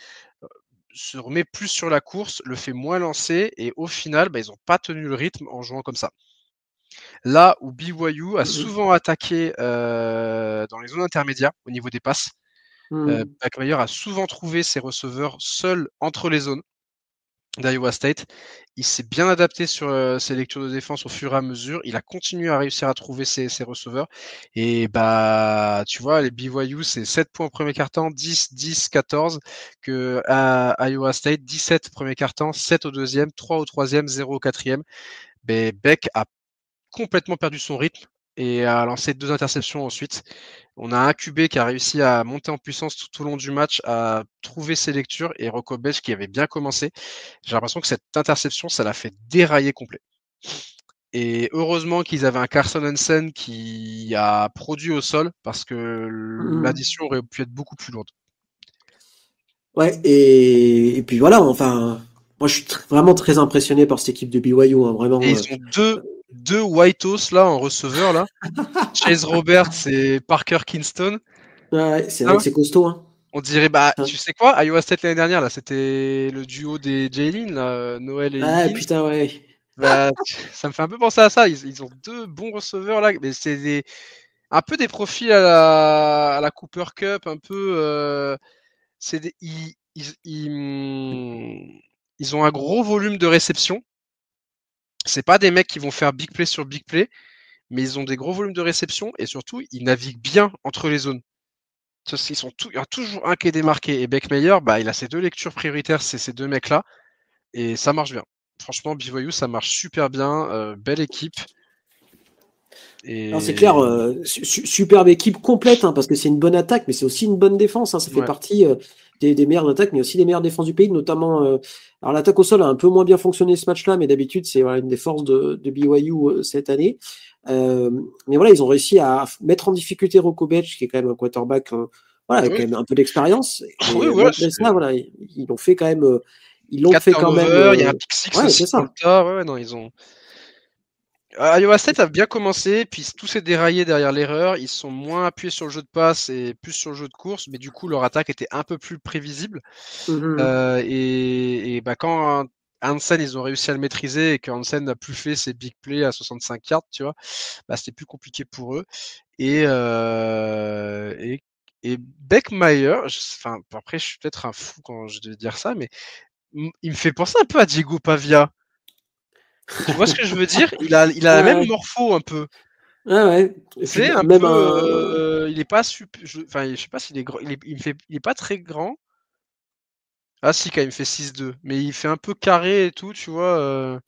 se remet plus sur la course, le fait moins lancer et au final, ils n'ont pas tenu le rythme en jouant comme ça. Là où BYU a souvent attaqué dans les zones intermédiaires au niveau des passes, Beckmeyer a souvent trouvé ses receveurs seuls entre les zones d'Iowa State. Il s'est bien adapté sur ses lectures de défense au fur et à mesure. Il a continué à réussir à trouver ses receveurs. Et tu vois, les BYU, c'est 7 points au premier quart-temps, 10, 10, 14, que à Iowa State, 17 au premier quart-temps, 7 au deuxième, 3 au troisième, 0 au quatrième. Beck a complètement perdu son rythme et a lancé 2 interceptions ensuite. On a un QB qui a réussi à monter en puissance tout au long du match, à trouver ses lectures et Rocco Beach qui avait bien commencé. J'ai l'impression que cette interception, ça l'a fait dérailler complet. Et heureusement qu'ils avaient un Carson Hansen qui a produit au sol parce que l'addition aurait pu être beaucoup plus lourde. Ouais, et puis voilà, enfin, moi je suis vraiment très impressionné par cette équipe de BYU, hein, vraiment. Et ils ont deux Whiteos là en receveur là, Chase Roberts et Parker Kingston. Ouais, c'est vrai que c'est costaud, hein. On dirait, tu sais quoi, Iowa State l'année dernière, là, c'était le duo des Jalen, là, Noël et Ah, Higgins. putain, ouais. Ça me fait un peu penser à ça. Ils ont 2 bons receveurs là, mais c'est un peu des profils à la Cooper Cup, un peu. Ils ont un gros volume de réception. C'est pas des mecs qui vont faire big play sur big play, mais ils ont des gros volumes de réception et surtout ils naviguent bien entre les zones. Il y a toujours un qui est démarqué et Beckmeyer, il a ses 2 lectures prioritaires, c'est ces 2 mecs là et ça marche bien. Franchement, BYU ça marche super bien, belle équipe. C'est clair, superbe équipe complète, hein, parce que c'est une bonne attaque, mais c'est aussi une bonne défense, hein, ça fait partie des meilleures attaques, mais aussi des meilleures défenses du pays, notamment. Alors l'attaque au sol a un peu moins bien fonctionné ce match-là, mais d'habitude c'est une des forces de BYU cette année. Mais voilà, ils ont réussi à mettre en difficulté Rocco Beach, qui est quand même un quarterback, avec quand même un peu d'expérience. Et malgré ça, voilà, ils l'ont fait quand même. Ils l'ont fait quand même. Il y a un pick six aussi dans le tas. Non, ils ont. Iowa State a bien commencé, puis tout s'est déraillé derrière l'erreur. Ils sont moins appuyés sur le jeu de passe et plus sur le jeu de course, mais du coup leur attaque était un peu plus prévisible. Quand Hansen, ils ont réussi à le maîtriser et que Hansen n'a plus fait ses big plays à 65 yards, tu vois, bah, c'était plus compliqué pour eux. Et Beckmeyer, enfin, après, je suis peut-être un fou quand je vais dire ça, mais il me fait penser un peu à Diego Pavia. Tu vois ce que je veux dire? Il a la même Ouais, morpho un peu. ouais, ouais. Et puis C'est un même peu, il est pas enfin, je sais pas s'il est grand, il est pas très grand. Ah si, quand même, il fait 6'2", mais il fait un peu carré et tout, tu vois,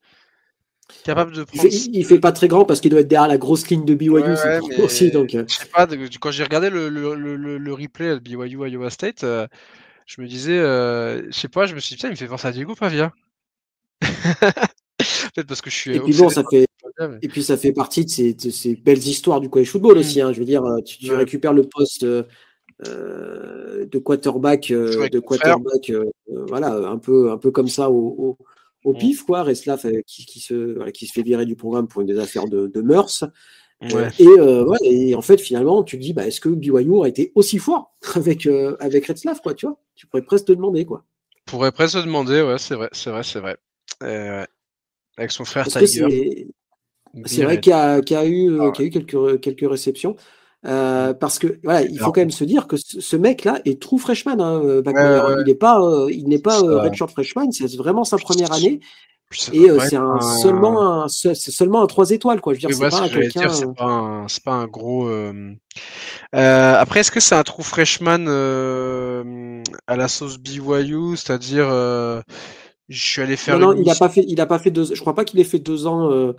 capable de il prendre. fait, il fait pas très grand parce qu'il doit être derrière la grosse ligne de BYU, c'est Ouais, pour ça mais aussi. Donc, je sais pas, quand j'ai regardé le replay de BYU Iowa State, je me disais, je sais pas, je me suis dit, putain, il me fait penser à Diego Pavia. Peut-être parce que je suis et puis bon, obsédé ça par fait. Diego Pavia, mais... Et puis ça fait partie de ces belles histoires du college football Mmh. aussi. Hein. Je veux dire, tu Ouais, récupères le poste toujours avec de mon frère. quarterback, voilà, un peu comme ça au Mmh. pif, quoi. Reslaf voilà, qui se fait virer du programme pour des affaires de mœurs. Ouais. Ouais, et en fait, finalement, tu te dis, bah, est-ce que BYU aurait été aussi fort avec Retzlaff, quoi, tu vois? Tu pourrais presque te demander, quoi. On pourrait presque se demander, ouais, c'est vrai, c'est vrai, c'est vrai. Ouais. Avec son frère Parce que Tiger, c'est Beer vrai et qu'il y a eu quelques réceptions. mmh, Parce que voilà, et il faut quand Darwin. même se dire que ce mec-là est true freshman, hein, Ouais, Backmeyer. ouais, ouais, Il n'est pas ça redshirt freshman, c'est vraiment sa première puis année. puis ça doit Et pas être un c'est seulement un 3 étoiles, quoi. Je veux dire, oui, c'est voilà ce pas que un j'allais dire, quelqu'un. c'est pas un gros, après, est-ce que c'est un true freshman, à la sauce BYU? C'est-à-dire, je suis allé Non, faire non, une mission. il a pas fait deux. Je crois pas qu'il ait fait 2 ans.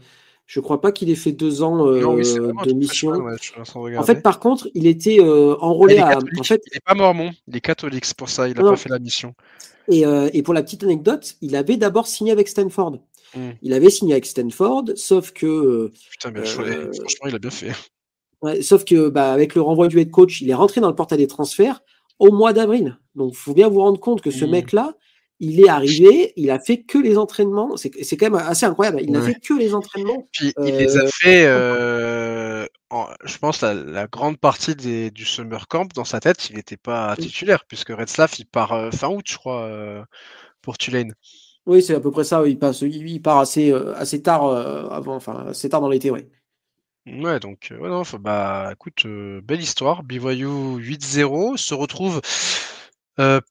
Je crois pas qu'il ait fait 2 ans Non, oui, c'est vraiment un de true freshman, mission. ouais, je suis en train de En fait, regarder. par contre, il était Ah, enrôlé il est En catholique, fait, il est pas mormon, il est catholique, c'est pour ça, il a non, pas non. fait la mission. Et pour la petite anecdote, il avait d'abord signé avec Stanford. Mmh. Il avait signé avec Stanford, sauf que, Putain, bien joué. euh, Franchement, il a bien fait. ouais, bah, avec le renvoi du head coach, il est rentré dans le portail des transferts au mois d'avril. Donc, il faut bien vous rendre compte que ce Mmh. mec-là, il est arrivé, il a fait que les entraînements. C'est quand même assez incroyable. Il n'a Ouais. fait que les entraînements. Puis il les a fait, je pense la grande partie du summer camp dans sa tête, il n'était pas titulaire puisque Retzlaff il part fin août, je crois, pour Tulane. Oui, c'est à peu près ça. Il part assez tard enfin assez tard dans l'été, ouais. Ouais, donc ouais, non, bah écoute, belle histoire. BYU 8-0 se retrouve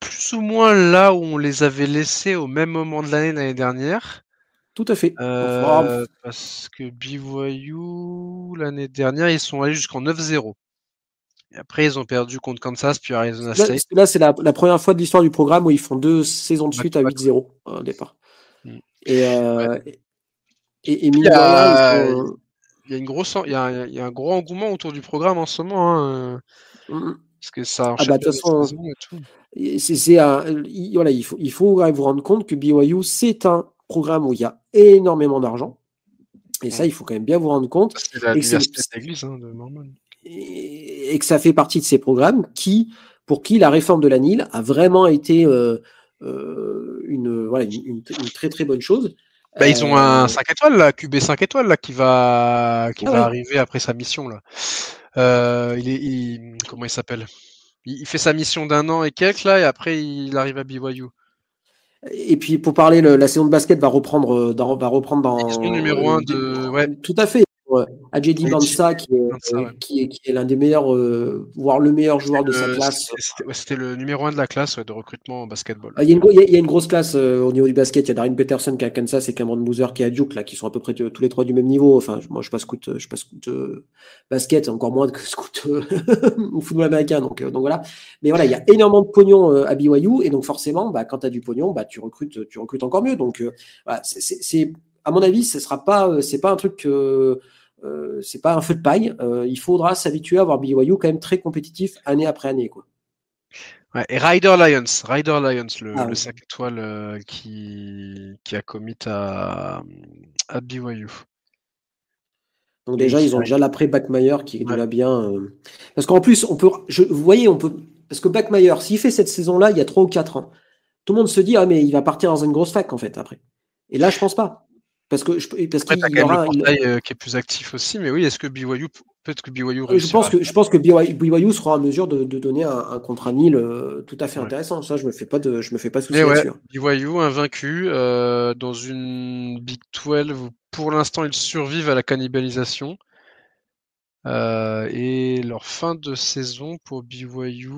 plus ou moins là où on les avait laissés au même moment de l'année dernière. Tout à fait. Enfin, Parce que BYU l'année dernière, ils sont allés jusqu'en 9-0. Et après, ils ont perdu contre Kansas puis Arizona State. là, c'est la première fois de l'histoire du programme où ils font 2 saisons de Back suite to à back, 8-0 au départ. ouais. Et, Ouais. euh, et Puis mine de rien, ils sont. il y a une grosse, il y a un gros engouement autour du programme en ce moment, hein, parce que ça Ah enchaîne bah de bien toute les façon, saisons et tout. voilà, il faut quand même vous rendre compte que BYU, c'est un programme où il y a énormément d'argent. Et ça, Mm. il faut quand même bien vous rendre compte. Ça, c'est Et que, c'est, l'université de l'église hein, de Mormon. et que ça fait partie de ces programmes pour qui la réforme de la NIL a vraiment été voilà, une très très bonne chose. Bah, ils ont un Euh, 5 étoiles là, QB 5 étoiles là, qui ah va ouais. arriver après sa mission là. Comment il s'appelle? Il fait sa mission d'un an et quelques là, et après il arrive à BYU. Et puis pour parler, la saison de basket va reprendre Ils ont numéro un de, ouais, tout à fait. AJD AJ Bansa, Bansa, ouais. qui est l'un des meilleurs, voire le meilleur joueur de sa classe. C'était le numéro un de la classe ouais, de recrutement en basketball. Il y a une grosse classe au niveau du basket. Il y a Darren Peterson qui est à Kansas et Cameron Boozer qui est à Duke, là, qui sont à peu près tous les trois du même niveau. Enfin, moi, je suis pas scout basket, encore moins que scout au football américain. Donc voilà. Mais voilà, il y a énormément de pognon à BYU. Et donc forcément, bah, quand tu as du pognon, bah, tu recrutes encore mieux. Donc voilà, à mon avis, c'est pas un truc. C'est pas un feu de paille. Il faudra s'habituer à avoir BYU quand même très compétitif année après année, quoi. Ouais, et Ryder Lions, Ah le oui. 5 étoiles qui a commit à BYU. Donc Et déjà, qui ils ont arrive. déjà l'après Backmeyer qui est Ouais. déjà bien. Parce qu'en plus, vous voyez, on peut. Parce que Backmeyer, s'il fait cette saison-là, il y a 3 ou 4 ans, tout le monde se dit, ah, mais il va partir dans une grosse fac, en fait, après. Et là, je pense pas. Parce Après, tu as qu'il quand même le aura. portail qui est plus actif aussi, mais oui, est-ce que BYU Peut-être que BYU Je réussira. pense que BYU sera en mesure de donner un contrat nil tout à fait Ouais. intéressant. Ça, je me fais pas Mais souci ouais, là-dessus. BYU invaincu dans une Big 12 où pour l'instant ils survivent à la cannibalisation. Et leur fin de saison pour BYU.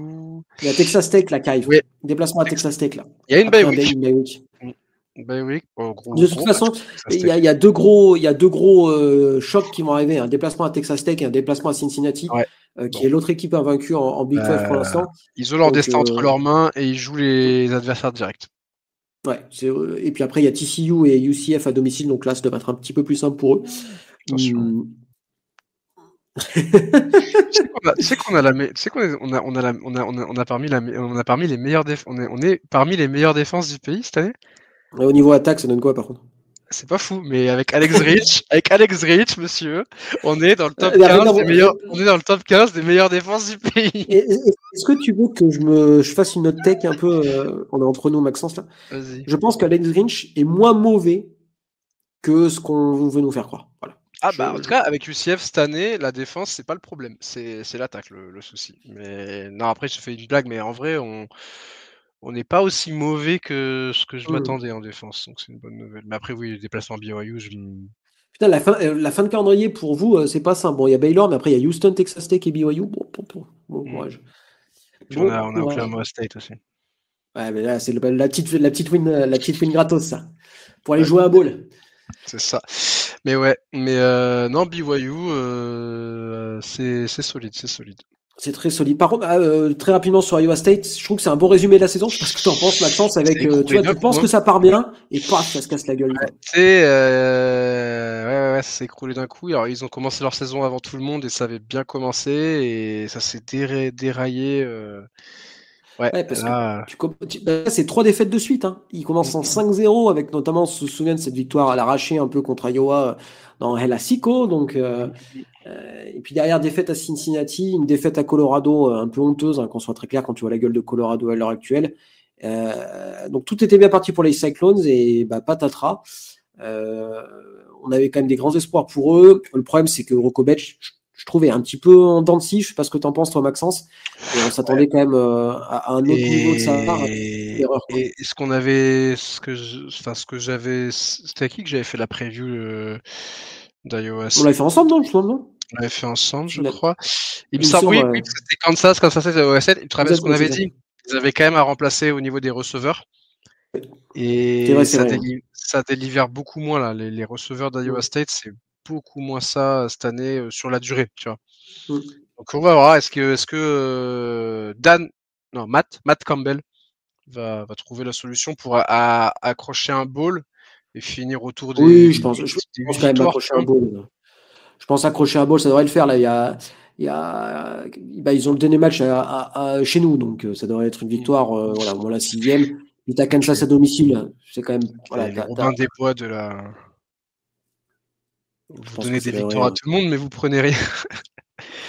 Il y a Texas Tech là qui arrive. Oui, Déplacement à Texas Tech là. il y a une bye Après week. une bye week. Bye week. Oh, De gros, toute gros match façon, contre Texas il Tech. y a deux gros chocs qui vont arriver. Un déplacement à Texas Tech et un déplacement à Cincinnati, Ouais. qui Bon. est l'autre équipe invaincue en Big 12 pour l'instant. Ils ont leur Donc, destin entre leurs mains et ils jouent les adversaires directs. ouais, et puis après, il y a TCU et UCF à domicile. Donc là, ça devrait être un petit peu plus simple pour eux. Attention. Tu sais qu'on a la, tu sais qu'on est- on a la, on a parmi la, on a parmi les meilleures on est parmi les meilleures défenses du pays cette année. Au niveau attaque, ça donne quoi par contre? C'est pas fou, mais avec Alex Rich, monsieur, on est dans le top 15 des Non, meilleurs, on est dans le top 15 des meilleures défenses du pays. est-ce que tu veux que je fasse une note tech un peu, on est entre nous, Maxence, là. Vas-y. Je pense qu'Alex Grinch est moins mauvais que ce qu'on veut nous faire croire. Voilà. Ah bah en tout cas avec UCF cette année, la défense c'est pas le problème, c'est l'attaque le souci. Mais non après je fais une blague, mais en vrai on n'est pas aussi mauvais que ce que je m'attendais en défense, donc c'est une bonne nouvelle. Mais après oui, le déplacement BYU, Putain, la fin de calendrier pour vous, c'est pas simple. Bon, il y a Baylor, mais après il y a Houston, Texas Tech et BYU. Bon courage. Puis on Bon a courage. Oklahoma State aussi. Ouais, mais là, c'est la petite win gratos, ça. Pour aller jouer à ball. C'est ça. Mais ouais, mais non BYU c'est solide, c'est solide. C'est très solide. Par contre, très rapidement sur Iowa State, je trouve que c'est un bon résumé de la saison. Je sais pas ce que tu en penses, Maxence, avec, tu vois, tu penses que ça part bien, et paf, ça se casse la gueule, quoi. Ouais, ça s'est écroulé d'un coup. Alors, ils ont commencé leur saison avant tout le monde et ça avait bien commencé et ça s'est déraillé. Ouais, Ouais, parce que là. c'est 3 défaites de suite. Hein. Ils commencent en 5-0 avec notamment, on se souvient de cette victoire à l'arraché un peu contre Iowa dans El Hasico. Donc, et puis derrière, défaite à Cincinnati, une défaite à Colorado un peu honteuse, hein, qu'on soit très clair quand tu vois la gueule de Colorado à l'heure actuelle. Donc tout était bien parti pour les Cyclones et bah, patatras. On avait quand même des grands espoirs pour eux. Le problème, c'est que Rokobec, je trouvais un petit peu en dents de scie. Je sais pas ce que tu en penses, toi, Maxence. Et on s'attendait quand même à un autre niveau de sa part. Et ce qu'on avait, ce que j'avais, c'était à qui que j'avais fait la preview d'Iowa? On l'avait fait ensemble, non, non. On l'avait fait ensemble, je crois. Il me Il me semble, oui, semble, oui, c'était Kansas c'était Iowa State. Tu te rappelles ce qu'on c'est avait ça. dit? Ils avaient quand même à remplacer au niveau des receveurs. C'est vrai, Et c'est vrai. ça délivre beaucoup moins là. Les receveurs d'Iowa State, c'est beaucoup moins ça cette année sur la durée, tu vois. Donc on va voir. Est-ce que Matt Campbell va trouver la solution pour accrocher un ball et finir autour des, Oui, des je 8, pense, des 8 quand même victoires, accrocher tu un vois. ball. Je pense accrocher un ball, ça devrait le faire. Là, bah, ils ont le dernier match chez nous, donc ça devrait être une victoire. Voilà, bon, la 6e. Puis t'as Kansas à domicile. C'est quand même. Voilà, Les Robins des Bois de la. je Vous pense que donnez ça des victoires à devrait. tout le monde, mais vous prenez rien.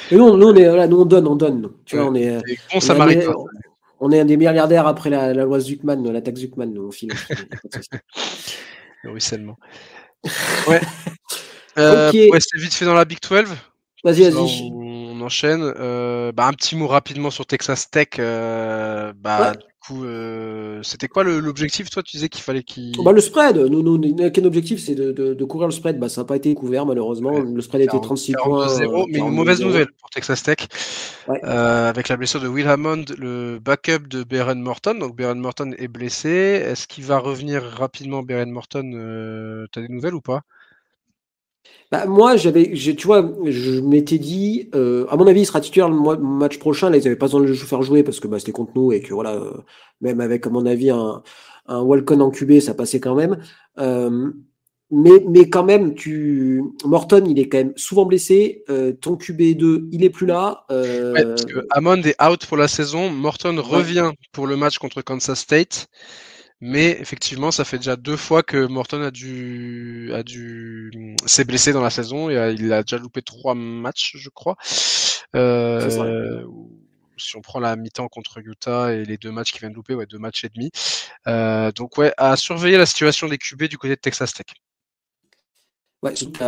Et nous, on est, voilà, nous on donne. Nous. Tu vois, Des bons on est samaritains. on est un des milliardaires après la loi Zuckman, l'attaque Zuckman, nous, on file. Y a pas de souci. Le ruissellement. Ouais. Ok, Pour rester vite fait dans la Big 12, vas-y, ça, vas-y. on enchaîne. Un petit mot rapidement sur Texas Tech. Ouais. Du coup, c'était quoi l'objectif? Toi, tu disais qu'il fallait Bah, qu'il. le spread, quel objectif, c'est de couvrir le spread. Bah, ça n'a pas été couvert, malheureusement. Ouais, Le spread était 36 points, 42-0, mais une mauvaise 42-0. nouvelle pour Texas Tech. Ouais. Avec la blessure de Will Hammond, le backup de Behren Morton. Donc Behren Morton est blessé. Est-ce qu'il va revenir rapidement, Behren Morton? T'as des nouvelles ou pas? Bah, moi, tu vois, je m'étais dit, à mon avis, il sera titulaire le match prochain. Là, ils n'avaient pas besoin de le faire jouer parce que bah, c'était contre nous et que voilà, même avec, à mon avis, un Walcon en QB, ça passait quand même. Mais quand même, Morton, il est quand même souvent blessé. Ton QB2, il est plus là. Ouais, parce que Hammond est out pour la saison. Morton Ouais, revient pour le match contre Kansas State. Mais effectivement, ça fait déjà 2 fois que Morton s'est blessé dans la saison et il a déjà loupé 3 matchs, je crois. c'est ça. Si on prend la mi-temps contre Utah et les 2 matchs qu'il vient de louper, ouais, 2 matchs et demi. Donc ouais, à surveiller la situation des QB du côté de Texas Tech. Ouais, surtout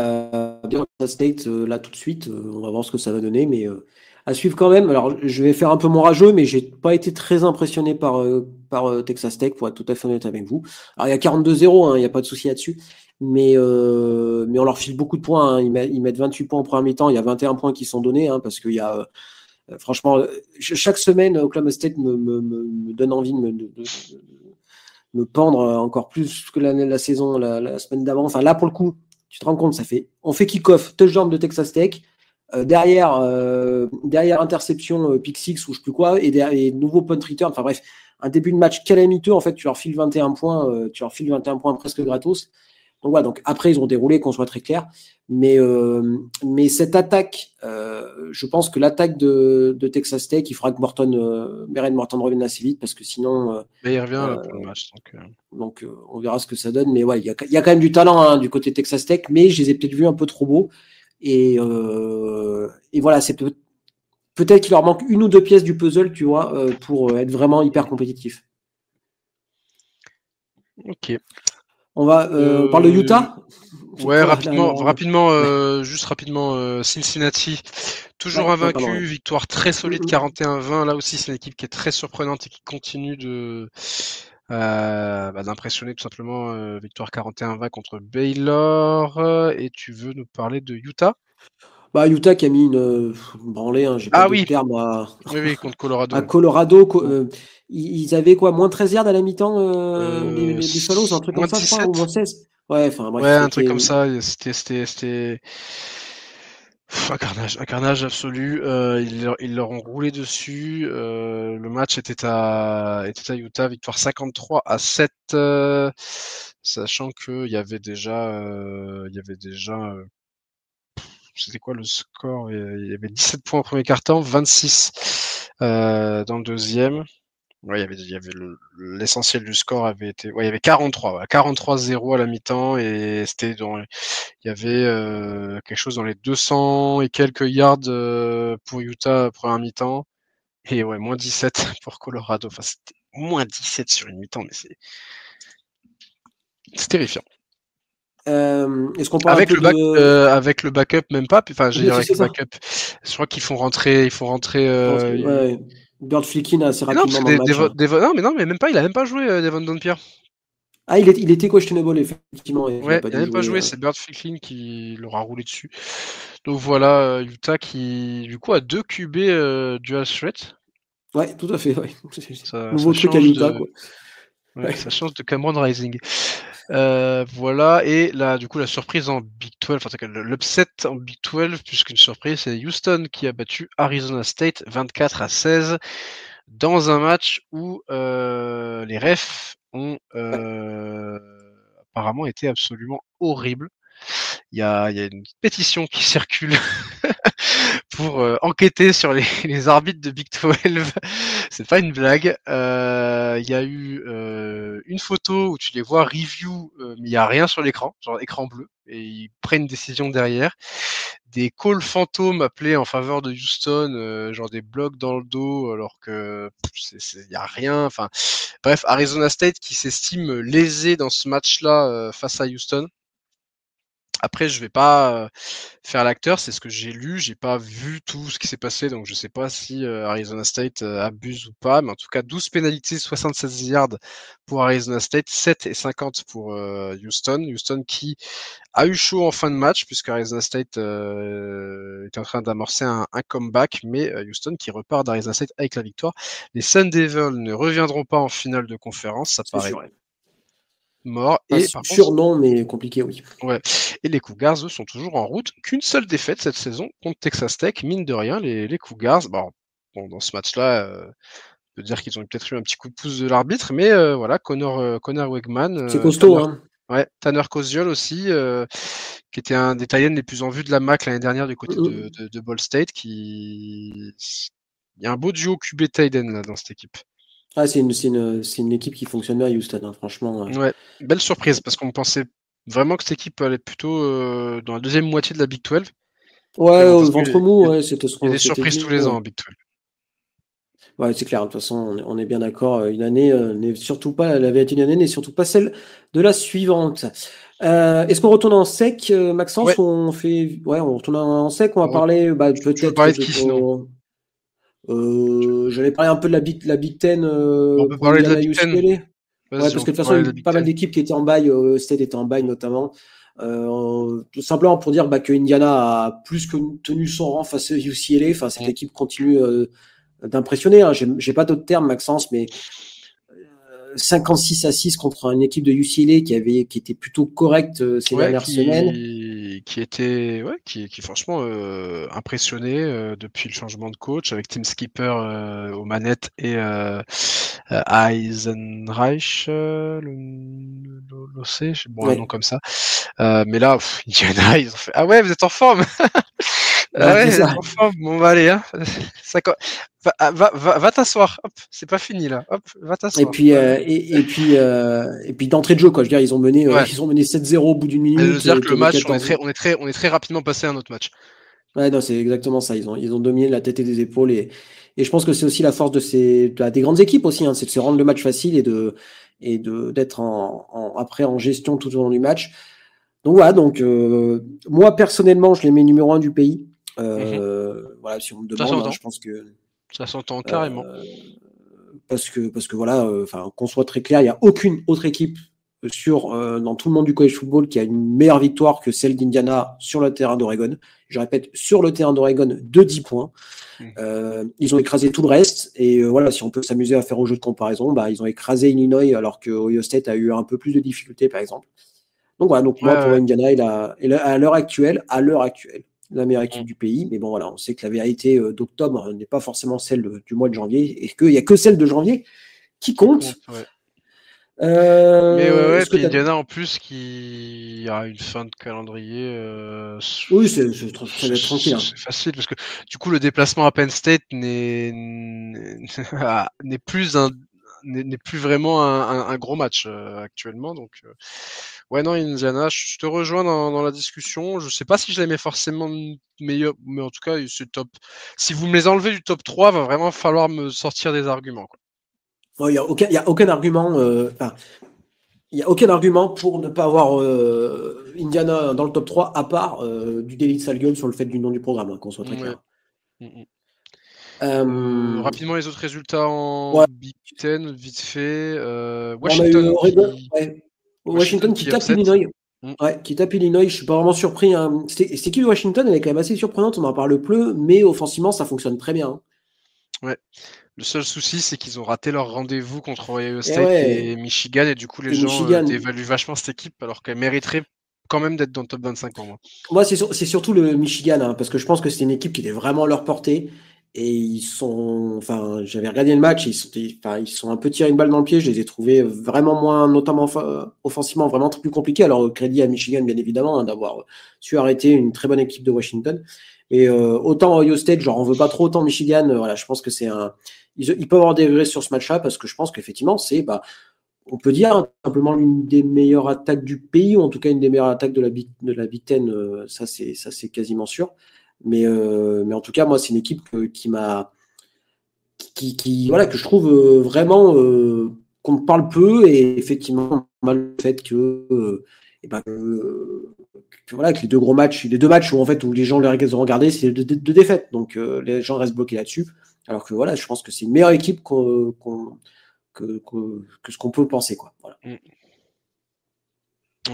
bien Texas State là tout de suite. On va voir ce que ça va donner, mais à suivre quand même. Alors, je vais faire un peu mon rageux, mais j'ai pas été très impressionné par Texas Tech, pour être tout à fait honnête avec vous. Alors, il y a 42-0, hein, il n'y a pas de souci là-dessus. Mais on leur file beaucoup de points, hein. Ils mettent 28 points en première mi-temps. Il y a 21 points qui sont donnés, hein, parce qu'il y a, franchement, chaque semaine, Oklahoma State me donne envie de me pendre encore plus que la saison, la semaine d'avant. Enfin, là, pour le coup, tu te rends compte, on fait kick-off, touchdown de Texas Tech. Derrière interception, pick six ou je sais plus quoi, et nouveau punt return. Enfin bref, un début de match calamiteux. En fait, tu leur files 21 points, presque gratos. Donc voilà, donc après, ils ont déroulé, qu'on soit très clair. Mais cette attaque, je pense que l'attaque de Texas Tech, il faudra que Meren Morton revienne assez vite, parce que sinon, Mais il revient là, euh, pour le match. donc on verra ce que ça donne. Mais ouais, il y a quand même du talent, hein, du côté Texas Tech, mais je les ai peut-être vus un peu trop beaux. Et voilà, peut-être qu'il leur manque une ou deux pièces du puzzle, tu vois, pour être vraiment hyper compétitif. Ok. On parle de Utah. Ouais, Ouais, juste rapidement, Cincinnati, toujours ouais, pardon. invaincu, victoire très solide, Ouais. 41-20. Là aussi, c'est une équipe qui est très surprenante et qui continue d'impressionner tout simplement. Victoire 41-20 contre Baylor. Et tu veux nous parler de Utah? Bah, Utah qui a mis une branlée, hein, j'ai pas Ah d'autre oui, terme, oui, contre Colorado. à Colorado. Ils avaient quoi, moins 13 yards à la mi-temps, Euh, les Buffaloes, un truc comme moins ça, je crois, ou 17. moins 16. Ouais, enfin Ouais, bref, un truc c'était. comme ça. C'était un carnage absolu. Ils leur ont roulé dessus. Le match était à Utah, victoire 53-7, sachant que c'était quoi le score? Il y avait 17 points au premier quart-temps, 26 dans le deuxième. Ouais, l'essentiel du score avait été, ouais, il y avait 43, ouais, 43-0 à la mi-temps et il y avait quelque chose dans les 200 et quelques yards pour Utah première mi-temps et ouais, moins 17 pour Colorado. Enfin, c'était moins 17 sur une mi-temps, mais c'est terrifiant. Est-ce qu'on parle un peu de. Avec le backup, même pas. Enfin, je veux Oui, dire avec c'est le ça. backup. Je crois qu'il faut rentrer. Ouais. Bird Flickin assez Mais non, parce rapidement que dans le match, hein. non, mais même pas. Il a même pas joué Devon Dompierre. Ah, il était questionable, effectivement, et il n'a Ouais, pas il a dû même pas jouer. joué. C'est Bird Ficklin qui l'aura roulé dessus. Donc voilà, Utah qui du coup a 2 QB dual threat. Ouais, tout à fait, ouais. Ça Nouveau truc à change Utah, de quoi. ouais, Ouais. ça change de Cameron Rising. Voilà, et là du coup la surprise en Big 12, enfin en tout cas l'upset en Big 12, plus qu'une surprise, c'est Houston qui a battu Arizona State 24-16 dans un match où les refs ont apparemment été absolument horribles. Il y a une pétition qui circule pour enquêter sur les arbitres de Big 12. C'est pas une blague. Il y a eu une photo où tu les vois review, mais il y a rien sur l'écran, genre écran bleu, et ils prennent une décision derrière. Des calls fantômes appelés en faveur de Houston, genre des blocs dans le dos, alors que il y a rien. Enfin, bref, Arizona State qui s'estime lésé dans ce match-là face à Houston. Après, je vais pas faire l'acteur, c'est ce que j'ai lu, j'ai pas vu tout ce qui s'est passé, donc je sais pas si Arizona State abuse ou pas, mais en tout cas 12 pénalités, 76 yards pour Arizona State, 7 et 50 pour Houston. Houston qui a eu chaud en fin de match, puisque Arizona State est en train d'amorcer un comeback, mais Houston qui repart d'Arizona State avec la victoire. Les Sun Devils ne reviendront pas en finale de conférence, ça C'est paraît sûr, ouais. mort, Pas et par contre sûr, non, mais compliqué, oui. ouais. Et les Cougars, eux, sont toujours en route. Qu'une seule défaite cette saison contre Texas Tech. Mine de rien, les Cougars, bon, dans ce match-là, on peut dire qu'ils ont peut-être eu un petit coup de pouce de l'arbitre, mais voilà, Connor Wegman, C'est costaud, hein. Tanner Koziol aussi, qui était un des Titans les plus en vue de la MAC l'année dernière du côté de Ball State, il y a un beau duo QB Titan là dans cette équipe. Ah, c'est une équipe qui fonctionne bien à Houston, hein, franchement. Ouais, belle surprise parce qu'on pensait vraiment que cette équipe allait plutôt dans la deuxième moitié de la Big 12. Mais Ouais, bon, de toute façon, ventre mou, ouais, c'était ce il y a qu'on des s'était surprises dit. tous les ans en Big 12. Ouais, c'est clair. De toute façon, on est bien d'accord. Une année n'est surtout pas, la vérité d'une année n'est surtout pas celle de la suivante. Est-ce qu'on retourne en sec, Ouais, Maxence, ou on fait, ouais, on retourne en sec. On va on re- parler, bah, tu veux peut-être parler de de qui sinon? ton. J'allais parler un peu de la Big Ten On peut pour parler de la Indiana Big Ten. UCLA. Ouais, Vas-y, parce on que peut de toute façon, parler il de y la a Big pas mal Ten. d'équipes qui étaient en bail. State était en bail notamment. Tout simplement pour dire bah, que Indiana a plus que tenu son rang face à UCLA. Enfin, cette Mm. équipe continue d'impressionner. Hein. J'ai pas d'autres termes, Maxence, mais 56-6 contre une équipe de UCLA qui était plutôt correcte ces Ouais, dernières semaines. qui était, ouais, qui est franchement impressionné depuis le changement de coach avec Tim Skipper aux manettes et Eisenreich, l'OC, bon un nom Ouais, comme ça. Mais là, Indiana, ils ont fait ah ouais, vous êtes en forme. Ah ouais, ouais, c'est vous êtes ça. en forme. Bon bah allez, hein. Ça, va t'asseoir. Hop, c'est pas fini là. Hop, va Et t'asseoir. puis, et puis d'entrée de jeu, quoi. Je veux dire, Ouais. ils ont mené 7-0 au bout d'une Ça veut minute, dire que le t'avais match, 14. on est très rapidement passé à un autre match. Ouais, non, c'est exactement ça. Ils ont dominé la tête et des épaules. Et je pense que c'est aussi la force des grandes équipes aussi, hein, c'est de se rendre le match facile d'être après en gestion tout au long du match. Donc voilà, moi personnellement, je les mets numéro un du pays. Mhm. Voilà, si on me Ça demande, hein, s'entend. je pense que Ça s'entend carrément. euh, parce que voilà, enfin, qu'on soit très clair, il n'y a aucune autre équipe dans tout le monde du college football qui a une meilleure victoire que celle d'Indiana sur le terrain d'Oregon. Je répète, sur le terrain d'Oregon, de 10 points. Mm. Ils ont écrasé tout le reste. Et voilà, si on peut s'amuser à faire au jeu de comparaison, bah, ils ont écrasé Illinois alors que Ohio State a eu un peu plus de difficultés, par exemple. Donc voilà, donc Ouais, moi, pour ouais. moi, Indiana, à l'heure actuelle, la meilleure Mm. équipe du pays. Mais bon, voilà, on sait que la vérité d'octobre n'est pas forcément celle du mois de janvier et qu'il n'y a que celle de janvier qui Qui compte, compte. ouais. Mais ouais, ouais, Est-ce que puis tu as. Indiana en plus qui a une fin de calendrier, Oui, ça va être tranquille. Hein. c'est facile parce que du coup le déplacement à Penn State n'est plus n'est plus vraiment un gros match actuellement. Donc ouais non Indiana, je te rejoins dans la discussion. Je sais pas si je les mets forcément meilleurs, mais en tout cas c'est top. Si vous me les enlevez du top 3, va vraiment falloir me sortir des arguments, quoi. Il n'y y a aucun argument. Enfin, il n'y a aucun argument pour ne pas avoir Indiana dans le top 3 à part du délit de sale gueule sur le fait du nom du programme, hein, qu'on soit très Ouais. clair. Mm, mm. Euh, Rapidement, les autres résultats en ouais, Big Ten, vite fait. bon, on a eu Oregon, ouais. Washington Washington qui qui tape upset. Illinois. Mm. Ouais, qui tape Illinois. Je suis pas vraiment surpris. Hein. Cette équipe de Washington, elle est quand même assez surprenante. On en parle peu, mais offensivement, ça fonctionne très bien. Hein. Ouais. Le seul souci, c'est qu'ils ont raté leur rendez-vous contre Ohio Et State ouais, et Michigan, et du coup, les et gens Michigan. dévaluent vachement cette équipe, alors qu'elle mériterait quand même d'être dans le top 25 pour moi. Moi, c'est surtout le Michigan, hein, parce que je pense que c'était une équipe qui était vraiment à leur portée. Et enfin, j'avais regardé le match, enfin, ils sont un peu tirés une balle dans le pied. Je les ai trouvés vraiment moins, notamment offensivement, vraiment très plus compliqués. Alors, crédit à Michigan, bien évidemment, hein, d'avoir su arrêter une très bonne équipe de Washington. Et autant Ohio State, genre, on veut pas trop, autant Michigan, voilà, je pense que ils peuvent avoir des regrets sur ce match-là, parce que je pense qu'effectivement, bah, on peut dire simplement l'une des meilleures attaques du pays, ou en tout cas une des meilleures attaques de la Big Ten, ça c'est quasiment sûr. Mais en tout cas, moi, c'est une équipe voilà, que je trouve vraiment qu'on parle peu, et effectivement, mal le fait voilà, que les deux matchs où en fait où les gens les ont regardés, c'est deux défaites, donc les gens restent bloqués là-dessus. Alors que voilà, je pense que c'est une meilleure équipe que ce qu'on peut penser, quoi. Voilà. Mm.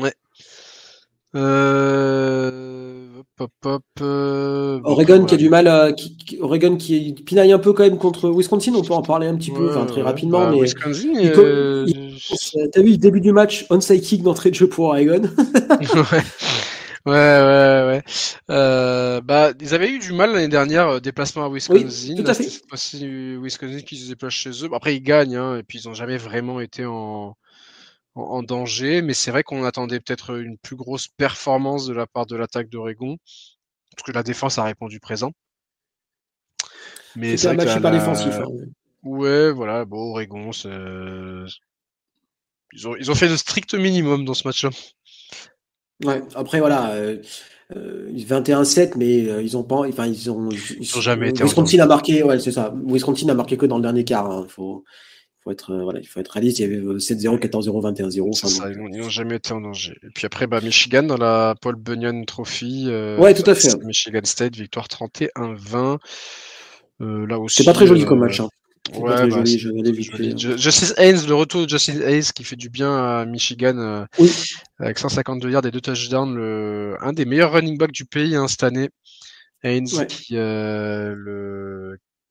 Ouais. Hop, hop, bon, après, Oregon qui voilà. a du mal Oregon qui pinaille un peu quand même contre Wisconsin, on peut en parler un petit peu, enfin Ouais, très ouais. rapidement, Bah, mais Wisconsin, t'as vu le début du match, onside kick d'entrée de jeu pour Oregon. ouais. Ouais, ouais, ouais. Bah, ils avaient eu du mal l'année dernière, déplacement à Oui, Wisconsin. tout Là, à c'était fait. cette fois-ci Wisconsin qui se déplace chez eux. Après, ils gagnent, hein, et puis ils n'ont jamais vraiment été en danger. Mais c'est vrai qu'on attendait peut-être une plus grosse performance de la part de l'attaque d'Oregon, parce que la défense a répondu présent. Mais C'était c'est un vrai que match hyper défensif. Hein. ouais, voilà, bon, Oregon, ils ont fait le strict minimum dans ce match-là. Ouais. Après, voilà, 21-7, mais ils ont pas, enfin, Ils n'ont jamais été en Wisconsin a danger. marqué, ouais, c'est ça. Wisconsin a marqué que dans le dernier quart. Hein. Faut être, voilà, il faut être réaliste. Il y avait 7-0, 14-0, 21-0. C'est Enfin, ça, donc, ils n'ont jamais été en danger. Et puis après, Michigan dans la Paul Bunyan Trophy, ouais, tout à fait. Michigan State, victoire 31-20. Là C'était pas aussi, très joli comme match. Hein. C'est pas ouais, très joli. Je c'est regardais vite fait. joli. Justice Hayes, le retour de Justice Hayes qui fait du bien à Michigan Oui. avec 152 yards et 2 touchdowns, un des meilleurs running backs du pays hein, cette année. Haynes Ouais.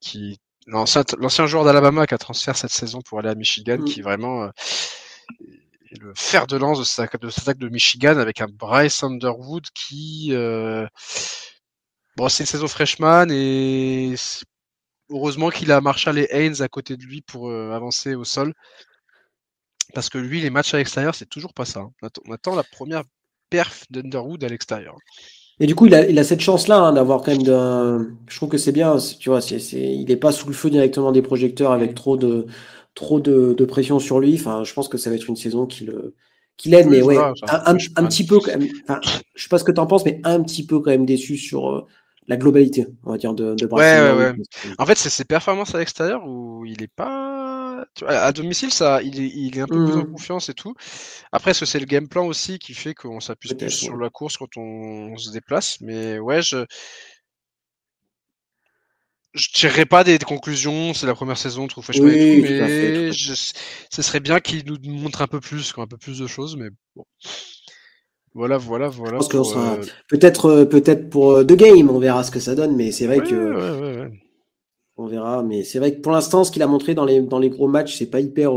qui l'ancien joueur d'Alabama qui a transféré cette saison pour aller à Michigan, qui Mm. vraiment est le fer de lance de cette attaque de Michigan avec un Bryce Underwood qui bon c'est une saison freshman et heureusement qu'il a Marshall et Haynes à côté de lui pour avancer au sol parce que lui les matchs à l'extérieur c'est toujours pas ça. Hein. On attend la première perf d'Underwood à l'extérieur. Et du coup, il a cette chance-là hein, d'avoir quand même je trouve que c'est bien. Tu vois, il n'est pas sous le feu directement des projecteurs avec trop de pression sur lui. Enfin, je pense que ça va être une saison qui l'aide, Oui mais voilà, ouais, c'est un un freshman. petit peu quand même. Enfin, je sais pas ce que tu en penses, mais un petit peu quand même déçu sur la globalité, on va dire, de Bryce Ouais, ouais, Underwood. ouais. En fait, c'est ses performances à l'extérieur où il est pas. Tu vois, à domicile, ça, il est un peu plus en Mhm. confiance et tout. Après, est-ce que c'est le game plan aussi qui fait qu'on s'appuie plus Peut-être, sur ouais. la course quand on se déplace. Mais ouais, je tirerai pas des conclusions. C'est la première saison, trop freshman et tout. Oui, tout à fait, tout Mais à fait. ce serait bien qu'il nous montre un peu plus, quoi, un peu plus de choses. Mais bon, voilà, voilà, Je voilà pense qu'on pour. sera peut-être pour The Game, on verra ce que ça donne, mais c'est vrai Ouais, que ouais, ouais, ouais. on verra, mais c'est vrai que pour l'instant, ce qu'il a montré dans les gros matchs, c'est pas hyper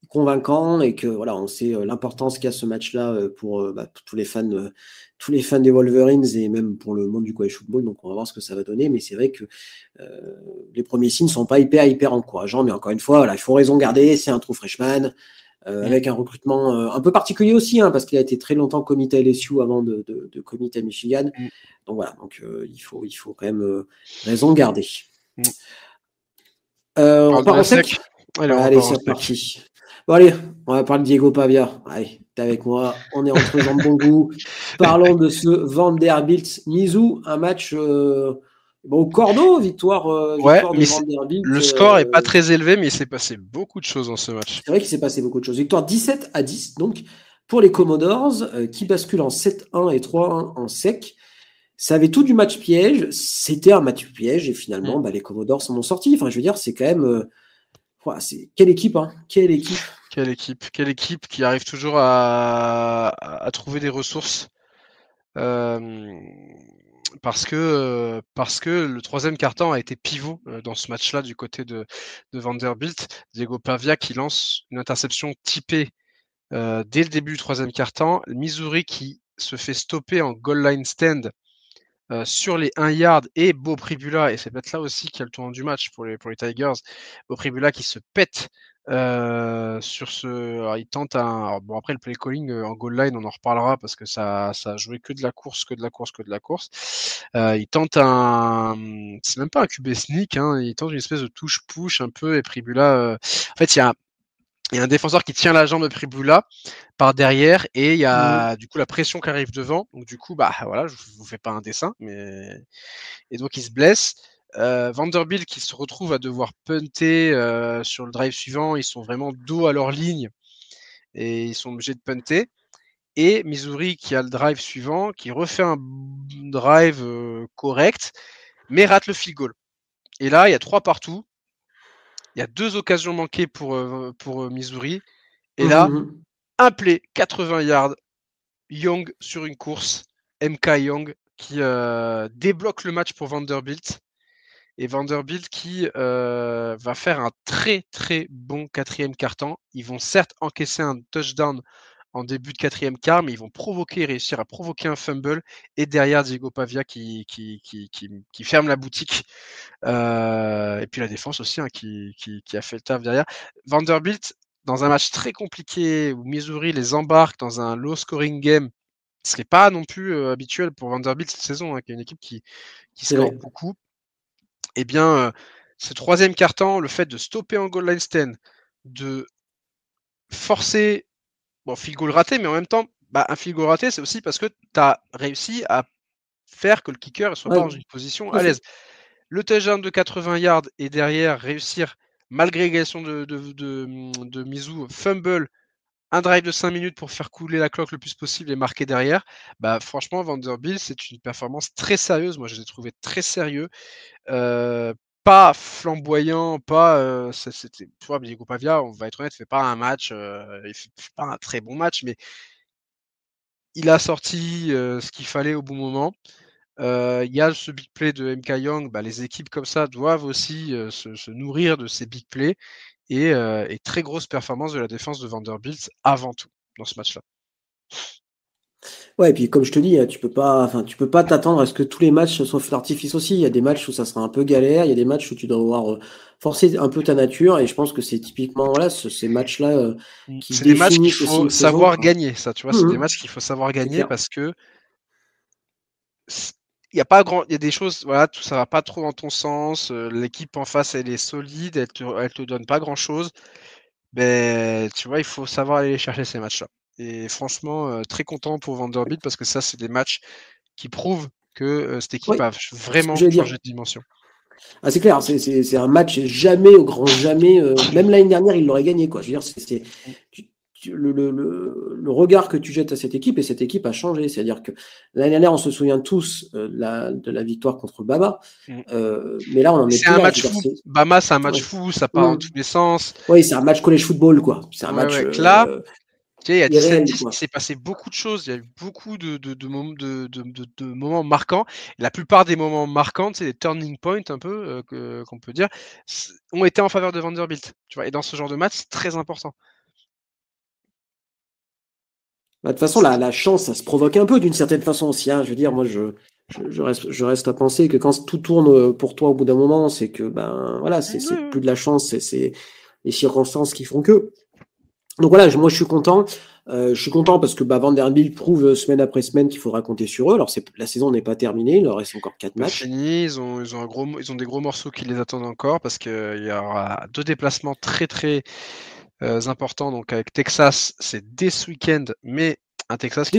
convaincant et que voilà, on sait l'importance qu'a ce match-là pour tous les fans des Wolverines et même pour le monde du college football. Donc on va voir ce que ça va donner, mais c'est vrai que les premiers signes sont pas hyper encourageants. Mais encore une fois, voilà, il faut raison garder. C'est un true freshman Mm, avec un recrutement un peu particulier aussi, hein, parce qu'il a été très longtemps commit à LSU avant de commit à Michigan. mm, Donc voilà, donc il faut quand même raison garder. mm. On Parle de part la en sec. sec? Allez, Ouais, on allez, repart en c'est sec. reparti. Bon, allez, on va parler de Diego Pavia. Allez, t'es avec moi. On est entre gens de bon goût. Parlons de ce Vanderbilt-Nizou, un match au cordeau, victoire, Ouais, victoire de mais Vanderbilt. le score est pas très élevé, mais il s'est passé beaucoup de choses dans ce match. C'est vrai qu'il s'est passé beaucoup de choses. Victoire 17-10, donc, pour les Commodores, qui basculent en 7-1 et 3-1 en sec. Ça avait tout du match piège. C'était un match piège, et Mm. finalement, les Commodores s'en ont sortis. Enfin, je veux dire, c'est quand même. Quelle équipe, hein? Quelle équipe. Quelle équipe qui arrive toujours à trouver des ressources euh, parce que le troisième quart-temps a été pivot dans ce match-là du côté de Vanderbilt. Diego Pavia qui lance une interception typée dès le début du troisième quart-temps. Missouri qui se fait stopper en goal line stand sur les 1 yard et Beau Pribula, et c'est peut-être là aussi qu'il y a le tournant du match pour les Tigers. Beau Pribula qui se pète sur ce. Alors, il tente un. Alors, bon, après, le play calling en goal line, on en reparlera parce que ça a joué que de la course, que de la course, que de la course. Il tente un. C'est même pas un QB sneak, hein, il tente une espèce de touche-push un peu, et Pribula. En fait, il y a un défenseur qui tient la jambe de Pribula par derrière et il y Mhm. a du coup la pression qui arrive devant. Donc du coup, bah voilà, je vous fais pas un dessin, mais et donc il se blesse. Vanderbilt qui se retrouve à devoir punter sur le drive suivant, ils sont vraiment dos à leur ligne et ils sont obligés de punter. Et Missouri qui a le drive suivant, qui refait un drive correct, mais rate le field goal. Et là, il y a 3 partout. Il y a 2 occasions manquées pour Missouri. Et là, Mhm. un play, 80 yards, Young sur une course, MK Young qui débloque le match pour Vanderbilt. Et Vanderbilt qui va faire un très très bon quatrième quart-temps. Ils vont certes encaisser un touchdown en début de quatrième quart, mais ils vont réussir à provoquer un fumble. Et derrière, Diego Pavia qui ferme la boutique. Et puis la défense aussi hein, qui a fait le taf derrière. Vanderbilt, dans un match très compliqué où Missouri les embarque dans un low scoring game, ce qui n'est pas non plus habituel pour Vanderbilt cette saison, hein, qui est une équipe qui C'est score vrai. beaucoup. Eh bien, ce troisième quart-temps, le fait de stopper en goal line stand, de forcer, bon, field goal raté, mais en même temps, un field goal raté, c'est aussi parce que tu as réussi à faire que le kicker ne soit pas dans une position à l'aise. Le touchdown de 80 yards et derrière réussir, malgré l'égalisation de Mizzou, fumble, un drive de 5 minutes pour faire couler la cloque le plus possible et marquer derrière. Franchement, Vanderbilt, c'est une performance très sérieuse. Moi, je les ai trouvés très sérieux. Pas flamboyant, c'était, tu vois, Diego Pavia, on va être honnête, fait pas un match, il fait pas un très bon match, mais il a sorti ce qu'il fallait au bon moment. Il y a ce big play de MK Young. Les équipes comme ça doivent aussi se nourrir de ces big plays et très grosse performance de la défense de Vanderbilt avant tout dans ce match-là. Ouais, et puis comme je te dis, tu peux pas t'attendre à ce que tous les matchs soient feu d'artifice aussi. Il y a des matchs où ça sera un peu galère, il y a des matchs où tu dois devoir forcer un peu ta nature, et je pense que c'est typiquement voilà, ces matchs-là qui C'est des matchs qu'il définissent aussi faut une saison, savoir quoi. gagner, ça, tu vois, c'est des matchs qu'il faut savoir gagner clair. parce que il y a des choses, voilà, tout ça va pas trop dans ton sens, l'équipe en face, elle est solide, elle te donne pas grand-chose. Tu vois, il faut savoir aller chercher ces matchs-là. Et franchement, très content pour Vanderbilt parce que ça, c'est des matchs qui prouvent que cette équipe a C'est ce que vraiment j'allais dire. changé de dimension. Ah, c'est clair, c'est un match jamais au grand jamais. Même l'année dernière, il l'aurait gagné, quoi. Je veux dire, le regard que tu jettes à cette équipe, et cette équipe a changé. C'est-à-dire que l'année dernière, on se souvient tous de la victoire contre Bama, mais là, on n'en est C'est plus un là. match fou. Bama, c'est un match fou, ça part dans tous les sens. Oui, c'est un match college football, quoi. C'est un match Là, il y a irréel, 17-10, il s'est passé beaucoup de choses. Il y a eu beaucoup de moments marquants. Et la plupart des moments marquants, c'est des turning points un peu, qu'on peut dire, ont été en faveur de Vanderbilt. Tu vois, et dans ce genre de match, c'est très important. De toute façon, la chance, ça se provoque un peu d'une certaine façon aussi. Je veux dire, moi, je reste à penser que quand tout tourne pour toi au bout d'un moment, c'est que voilà, c'est plus de la chance, c'est les circonstances qui font que. Donc voilà, moi je suis content. Je suis content parce que Vanderbilt prouve semaine après semaine qu'il faudra compter sur eux. Alors la saison n'est pas terminée, il leur reste encore 4 matchs. Fini, ils ont des gros morceaux qui les attendent encore parce qu'il y aura 2 déplacements très très importants. Donc avec Texas, c'est dès ce week-end, mais un Texas qui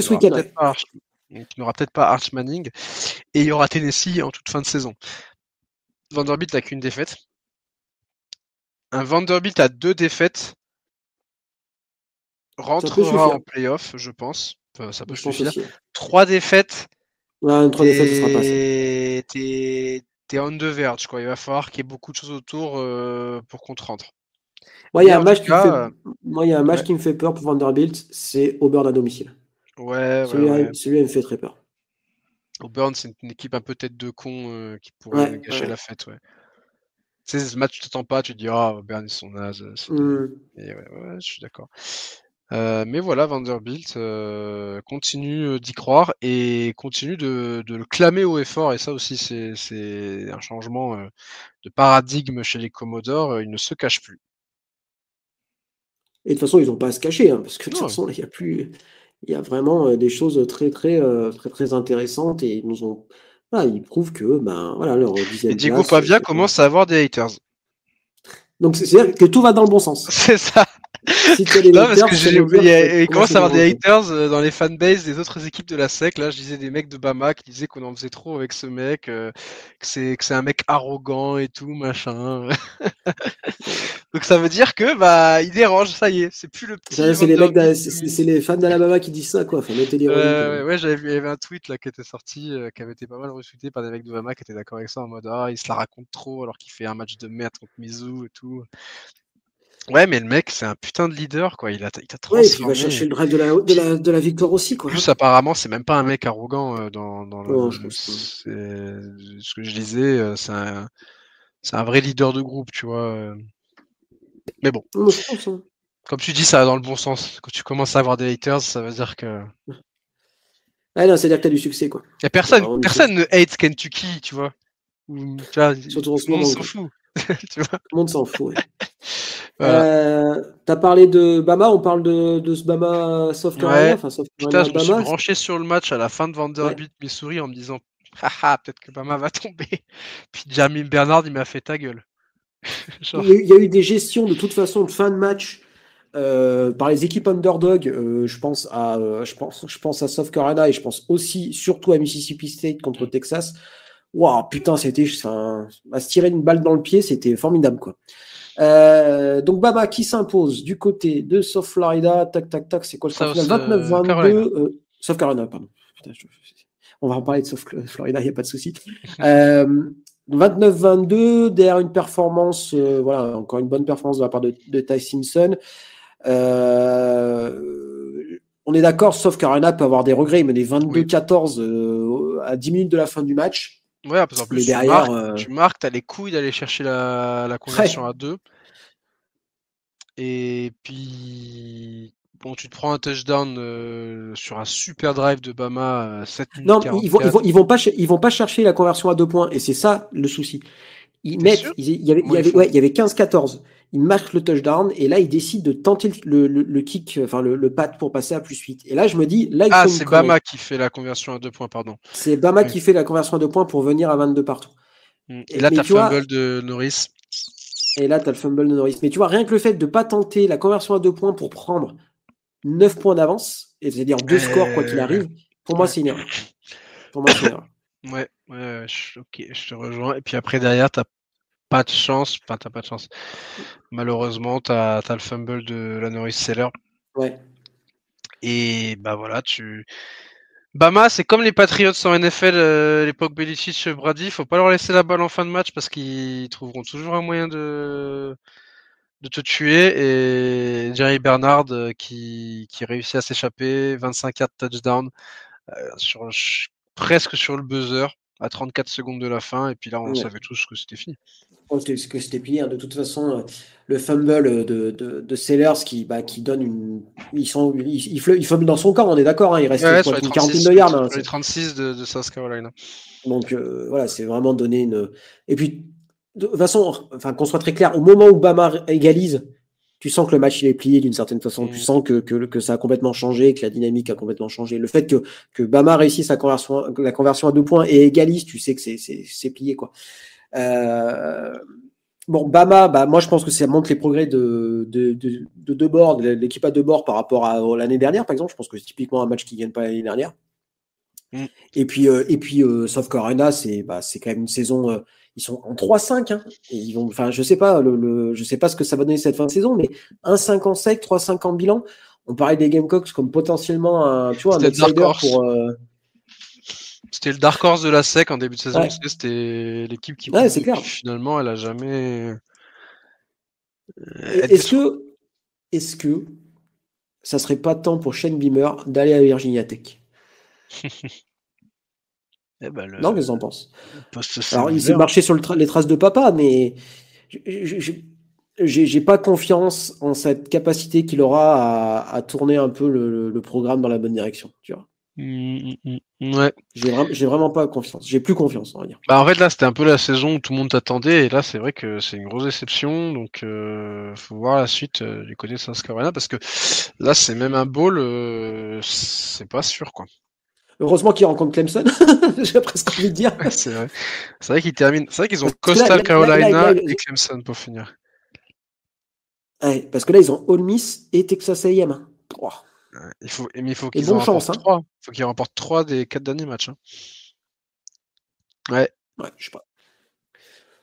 n'aura peut-être pas Arch Manning. Et il y aura Tennessee en toute fin de saison. Vanderbilt n'a qu'une défaite. Un Vanderbilt à 2 défaites rentrera en playoff, je pense. Enfin, ça peut suffire. 3 défaites. 3 défaites, ce sera pas ça. T'es on the verge, quoi. Il va falloir qu'il y ait beaucoup de choses autour pour qu'on te rentre. Moi, il y a un match qui me fait peur pour Vanderbilt, c'est Auburn à domicile. Celui-là, il me fait très peur. Auburn, c'est une équipe un peu tête de con qui pourrait gâcher la fête, ouais. Tu sais, ce match, tu t'attends pas, tu te dis, Auburn, ils sont nazes. Et je suis d'accord. Mais voilà, Vanderbilt continue d'y croire et continue de le clamer haut et fort. Et ça aussi, c'est un changement de paradigme chez les Commodores. Ils ne se cachent plus. Et de toute façon, ils n'ont pas à se cacher, parce que de toute façon, il y a vraiment des choses très, très, très, très intéressantes, et ils prouvent que, leur 10e place. Et Diego Pavia commence à avoir des haters. Donc, c'est-à-dire que tout va dans le bon sens. C'est ça. Si tu as des haters, il commence à avoir des haters dans les fanbases des autres équipes de la SEC. Là, je disais des mecs de Bama qui disaient qu'on en faisait trop avec ce mec, que c'est un mec arrogant et tout, machin. Donc ça veut dire que il dérange, ça y est, c'est plus le petit. C'est les fans d'Alabama qui disent ça, quoi. Enfin, mettez l'ironie. J'avais vu, il y avait un tweet là qui était sorti, qui avait été pas mal retweeté par des mecs de Bama qui étaient d'accord avec ça en mode il se la raconte trop alors qu'il fait un match de merde contre Mizzou et tout. Ouais, mais le mec, c'est un putain de leader, quoi. Il t'a transformé. Ouais, et puis il va chercher le drive de la victoire aussi, quoi. En plus, apparemment, c'est même pas un mec arrogant ce que je disais. C'est un vrai leader de groupe, tu vois. Mais bon. Je pense, hein. Comme tu dis, ça va dans le bon sens. Quand tu commences à avoir des haters, ça veut dire que. Non, c'est-à-dire que t'as du succès, quoi. Et personne ne hate Kentucky, tu vois. Surtout en ce moment, on s'en fout. Tu vois, tout le monde s'en fout. Ouais. Voilà. T'as parlé de Bama, on parle de ce Bama South Carolina. Putain, je me suis branché sur le match à la fin de Vanderbilt, Missouri, en me disant peut-être que Bama va tomber. Puis Jamie Bernard, il m'a fait ta gueule. Il y a eu des gestions de toute façon de fin de match par les équipes underdog, je pense à South Carolina et je pense aussi surtout à Mississippi State contre Texas. Waouh, putain, c'était, enfin, à se tirer une balle dans le pied, c'était formidable, quoi. Donc Bama qui s'impose du côté de South Florida, tac tac tac, c'est quoi le score final? 29-22, South Carolina, pardon. Putain, on va en parler de South Florida, il n'y a pas de souci. 29-22, derrière une performance, voilà, encore une bonne performance de la part de Ty Simpson. On est d'accord, South Carolina peut avoir des regrets, mais les 22-14 à 10 minutes de la fin du match. Ouais, parce qu'en plus, tu marques, t'as les couilles d'aller chercher la conversion à 2. Et puis, bon, tu te prends un touchdown sur un super drive de Bama, 7 minutes non, 44. Ils vont pas chercher la conversion à 2 points, et c'est ça le souci. Ils mettent, il y avait 15-14. Ils marquent le touchdown et là ils décident de tenter le kick, enfin le pat pour passer à +8. Et là je me dis, là il faut c'est Bama qui fait la conversion à 2 points, pardon. C'est Bama qui fait la conversion à 2 points pour venir à 22 partout. Et là t'as le fumble de Norris. Et là t'as le fumble de Norris. Mais tu vois, rien que le fait de pas tenter la conversion à 2 points pour prendre 9 points d'avance, et c'est-à-dire 2 scores quoi qu'il arrive, pour moi c'est une erreur. Ouais, ok, je te rejoins. Et puis après derrière t'as pas de chance, enfin t'as pas de chance. Malheureusement, t'as le fumble de la Norris Seller. Ouais. Et bah voilà, Bama, c'est comme les Patriots en NFL, l'époque Belichick, Brady, faut pas leur laisser la balle en fin de match parce qu'ils trouveront toujours un moyen de te tuer. Et Jerry Bernard qui réussit à s'échapper, 25 yards touchdown, presque sur le buzzer, à 34 secondes de la fin. Et puis là, on savait tous que c'était fini. Que c'était plié. De toute façon, le fumble de Sellers qui donne une. Il fumble dans son camp, on est d'accord. Hein, il reste une quarantaine de yards. Sur les 36 de South Carolina. Donc voilà, c'est vraiment donné une. Et puis, de toute façon, enfin, qu'on soit très clair, au moment où Bama égalise, tu sens que le match il est plié d'une certaine façon. Tu sens que ça a complètement changé, que la dynamique a complètement changé. Le fait que Bama réussisse la conversion à 2 points et égalise, tu sais que c'est plié, quoi. Bon, Bama, moi je pense que ça montre les progrès de Debord, de l'équipe à Debord par rapport à l'année dernière, par exemple. Je pense que c'est typiquement un match qui ne gagne pas l'année dernière. Et puis South Carolina, c'est quand même une saison. Ils sont en 3-5. Hein, et ils vont, enfin, je sais pas ce que ça va donner cette fin de saison, mais 1-5 en sec, 3-5 en bilan. On parlait des Gamecocks comme potentiellement un outsider pour. C'était le dark horse de la SEC en début de saison. C'était l'équipe qui c'est clair. Finalement, elle a jamais. Est-ce que ça serait pas temps pour Shane Beamer d'aller à Virginia Tech? Non, qu'est-ce que t'en penses? Alors, il s'est marché sur les traces de papa, mais j'ai pas confiance en cette capacité qu'il aura à tourner un peu le programme dans la bonne direction, tu vois. Ouais. J'ai vraiment pas confiance. J'ai plus confiance, on va dire. En fait, là, c'était un peu la saison où tout le monde t'attendait, et là, c'est vrai que c'est une grosse déception. Donc, faut voir la suite du côté de South Carolina, parce que là, c'est même un bowl, c'est pas sûr, quoi. Heureusement qu'il rencontre Clemson, j'ai presque envie de dire. C'est vrai. C'est vrai qu'ils terminent. C'est vrai qu'ils ont Coastal Carolina et Clemson pour finir. Ouais, parce que là, ils ont Ole Miss et Texas A&M. Oh. Il faut qu'ils en remportent 3. Il faut qu'ils remportent 3 des 4 derniers matchs. Hein. Ouais, je sais pas.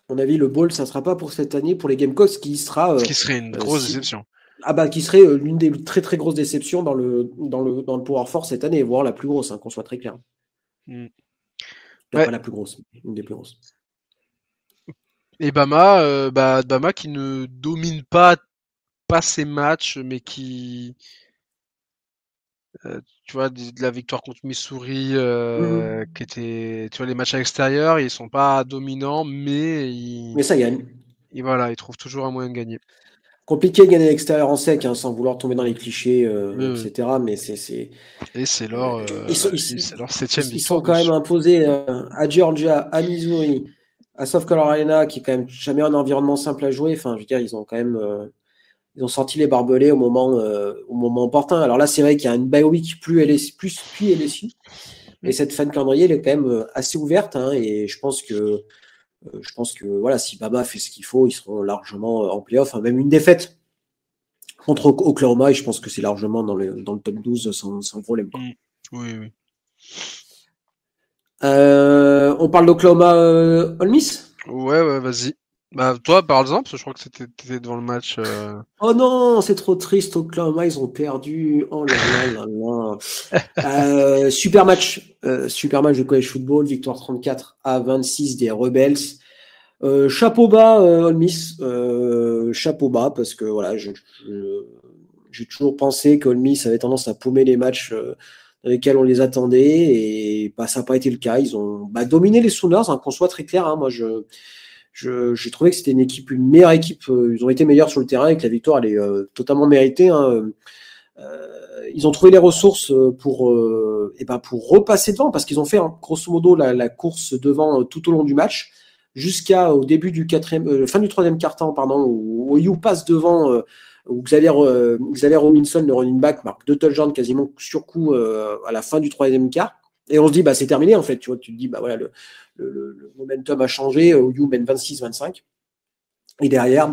À mon avis, le bowl, ça sera pas pour cette année, pour les Gamecocks, qui sera. Ce qui serait une grosse déception. Qui serait l'une des très très grosses déceptions dans le Power Force cette année, voire la plus grosse, hein, qu'on soit très clair. Pas la plus grosse, une des plus grosses. Et Bama qui ne domine pas ses matchs, mais qui, tu vois, de la victoire contre Missouri, qui était, tu vois, les matchs à l'extérieur, ils sont pas dominants, mais ça gagne. Et voilà, ils trouvent toujours un moyen de gagner. Compliqué de gagner à l'extérieur en sec, hein, sans vouloir tomber dans les clichés, etc. Mais c'est. Et c'est leur 7e victoire. Ils sont quand même imposés à Georgia, à Missouri, à South Carolina, qui est quand même jamais un environnement simple à jouer. Enfin, je veux dire, ils ont quand même. Ils ont sorti les barbelés au moment opportun. Alors là, c'est vrai qu'il y a une bye week plus LSU. Mais cette fin de calendrier, elle est quand même assez ouverte. Hein, et je pense que voilà, si Bama fait ce qu'il faut, ils seront largement en playoff. Hein, même une défaite contre Oklahoma, et je pense que c'est largement dans le top 12 sans problème. Quoi. Oui. On parle d'Oklahoma Ole Miss. Ouais, vas-y. Bah, toi, par exemple, parce que je crois que t'étais devant le match. Oh non, c'est trop triste. Oklahoma, ils ont perdu. Oh là là là là. Super match de college football, victoire 34-26 des Rebels. Chapeau bas, Ole Miss. Chapeau bas, parce que voilà, j'ai toujours pensé qu'Ole Miss avait tendance à paumer les matchs dans lesquels on les attendait, et bah, ça n'a pas été le cas. Ils ont dominé les Sooners, hein, qu'on soit très clair. Hein, moi, j'ai trouvé que c'était une meilleure équipe. Ils ont été meilleurs sur le terrain et que la victoire, elle est totalement méritée. Hein. Ils ont trouvé les ressources pour repasser devant, parce qu'ils ont fait grosso modo la course devant tout au long du match, jusqu'au début du fin du troisième quart-temps, pardon, où OU passe devant, où Xavier Robinson, le running back, marque 2 touchdowns quasiment sur coup à la fin du troisième quart. Et on se dit, c'est terminé en fait. Tu vois, tu te dis, voilà, le momentum a changé. OU mène 26-25. Et derrière,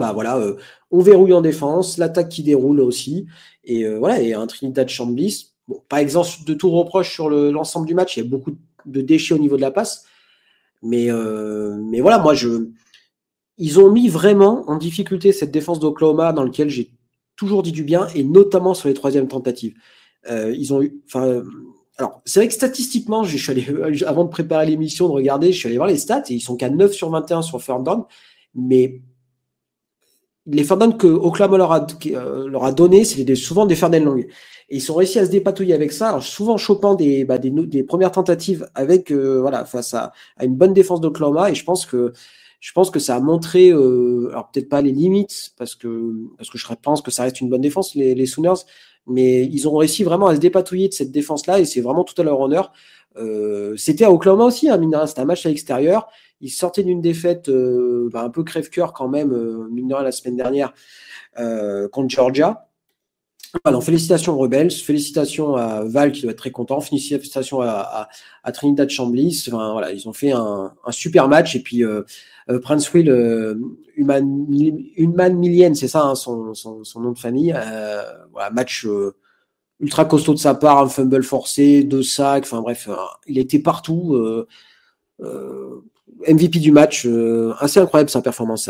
on verrouille en défense, l'attaque qui déroule aussi. Et voilà, et un Trinidad Chamblis, pas exempt de tout reproche sur l'ensemble du match. Il y a beaucoup de déchets au niveau de la passe. Mais voilà, ils ont mis vraiment en difficulté cette défense d'Oklahoma, dans laquelle j'ai toujours dit du bien, et notamment sur les troisièmes tentatives. Ils ont eu, alors, c'est vrai que statistiquement, je suis allé, avant de préparer l'émission, de regarder, je suis allé voir les stats, et ils sont qu'à 9 sur 21 sur third down. Mais les third downs que Oklahoma leur a donné, c'est souvent des third down longues. Et ils sont réussi à se dépatouiller avec ça, alors souvent chopant des premières tentatives avec, face à une bonne défense d'Oklahoma. Et je pense que ça a montré, alors peut-être pas les limites, parce que je pense que ça reste une bonne défense, les Sooners, mais ils ont réussi vraiment à se dépatouiller de cette défense-là, et c'est vraiment tout à leur honneur. C'était à Oklahoma aussi, hein, mine de rien, c'était un match à l'extérieur. Ils sortaient d'une défaite un peu crève-cœur quand même, mine de rien, la semaine dernière, contre Georgia. Alors, félicitations aux Rebels, félicitations à Val qui doit être très content, félicitations à Trinidad Chamblis. Enfin, voilà, ils ont fait un super match. Et puis Prince Will, Human Millian, c'est ça, hein, son nom de famille. Match ultra costaud de sa part, un fumble forcé, 2 sacs, enfin bref, il était partout. MVP du match, assez incroyable sa performance.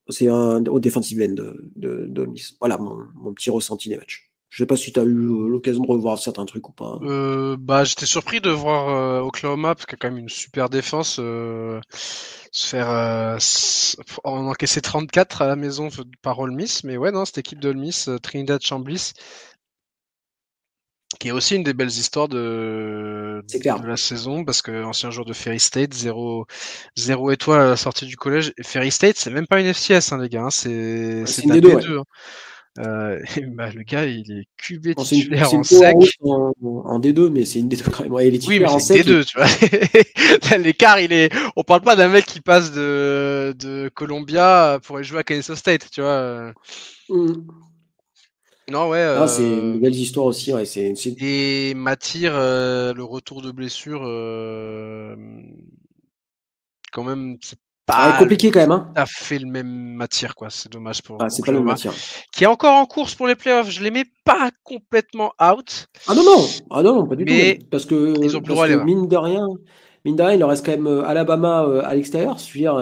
C'est au defensive end de Nice. Voilà mon petit ressenti des matchs. Je sais pas si tu as eu l'occasion de revoir certains trucs ou pas. J'étais surpris de voir Oklahoma, parce qu'il y a quand même une super défense, se faire en encaisser 34 à la maison par Ole Miss. Mais ouais, non, cette équipe de Ole Miss, Trinidad Chamblis, qui est aussi une des belles histoires de la saison, parce que ancien joueur de Ferry State, 0 étoile à la sortie du collège. Et Ferry State, c'est même pas une FCS, hein, les gars, hein, c'est une de la D2, D2. Le gars, il est QB c'est titulaire une en sec. en D2, mais c'est une D2 quand même. Ouais, il est Oui, mais titulaire en c'est sec. D2, tu vois. L'écart, on parle pas d'un mec qui passe de Columbia pour aller jouer à Kansas State, tu vois. Non, ouais. C'est une belle histoire aussi. Ouais, Et m'attire le retour de blessure. Quand même, c'est pas compliqué quand même. Hein. tout à fait le même matière, quoi. C'est dommage pour C'est pas le même Oklahoma, matière. qui est encore en course pour les playoffs. Je les mets pas complètement out. Ah non, pas du tout Mais même. Parce que, ils ont plus le droit à l'erreur. mine de rien, il leur reste quand même Alabama à l'extérieur. Je veux dire,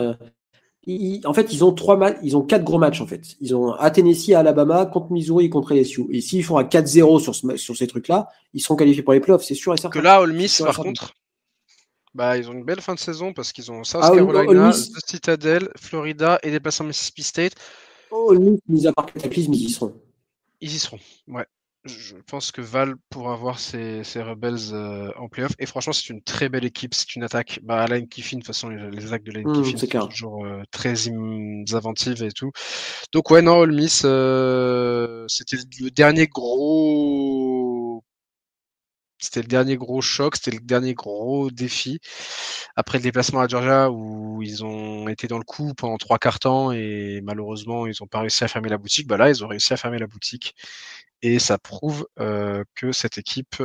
en fait, ils ont 4 gros matchs en fait. Ils ont à Tennessee, à Alabama, contre Missouri et contre LSU. Et s'ils font un 4-0 sur ces trucs-là, ils seront qualifiés pour les playoffs, c'est sûr et certain. Que là, Ole Miss, par contre, ils ont une belle fin de saison, parce qu'ils ont South Ole Carolina, Miss, The Citadel, Florida et des places en Mississippi State. Ole Miss, mis à part Cataclysme, ils y seront. Ils y seront, ouais. Je pense que Val pourra voir ses Rebels en playoff. Et franchement, c'est une très belle équipe. C'est une attaque. Lane Kiffin, de toute façon, les attaques de Lane Kiffin sont toujours très inventives et tout. Donc, ouais, non, Ole Miss, c'était le dernier gros. C'était le dernier gros choc, c'était le dernier gros défi. Après le déplacement à Georgia, où ils ont été dans le coup pendant 3 quarts temps et malheureusement, ils n'ont pas réussi à fermer la boutique. Là, ils ont réussi à fermer la boutique. Et ça prouve que cette équipe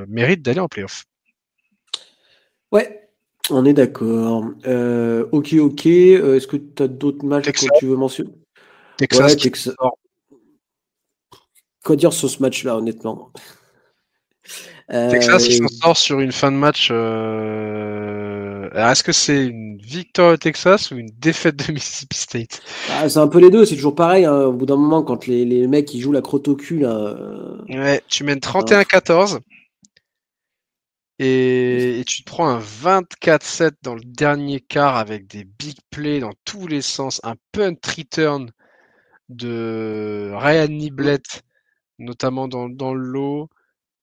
mérite d'aller en playoff. Ouais, on est d'accord. Ok. Est-ce que tu as d'autres matchs que tu veux mentionner? Texas. Quoi dire sur ce match-là, honnêtement? Texas, il s'en sort sur une fin de match. Alors, est-ce que c'est une victoire de Texas ou une défaite de Mississippi State? C'est un peu les deux, c'est toujours pareil. Hein. Au bout d'un moment, quand les mecs ils jouent la crotte au cul, là, Ouais, tu mènes 31-14 et tu te prends un 24-7 dans le dernier quart avec des big plays dans tous les sens, un punt return de Ryan Niblett, notamment dans le lot,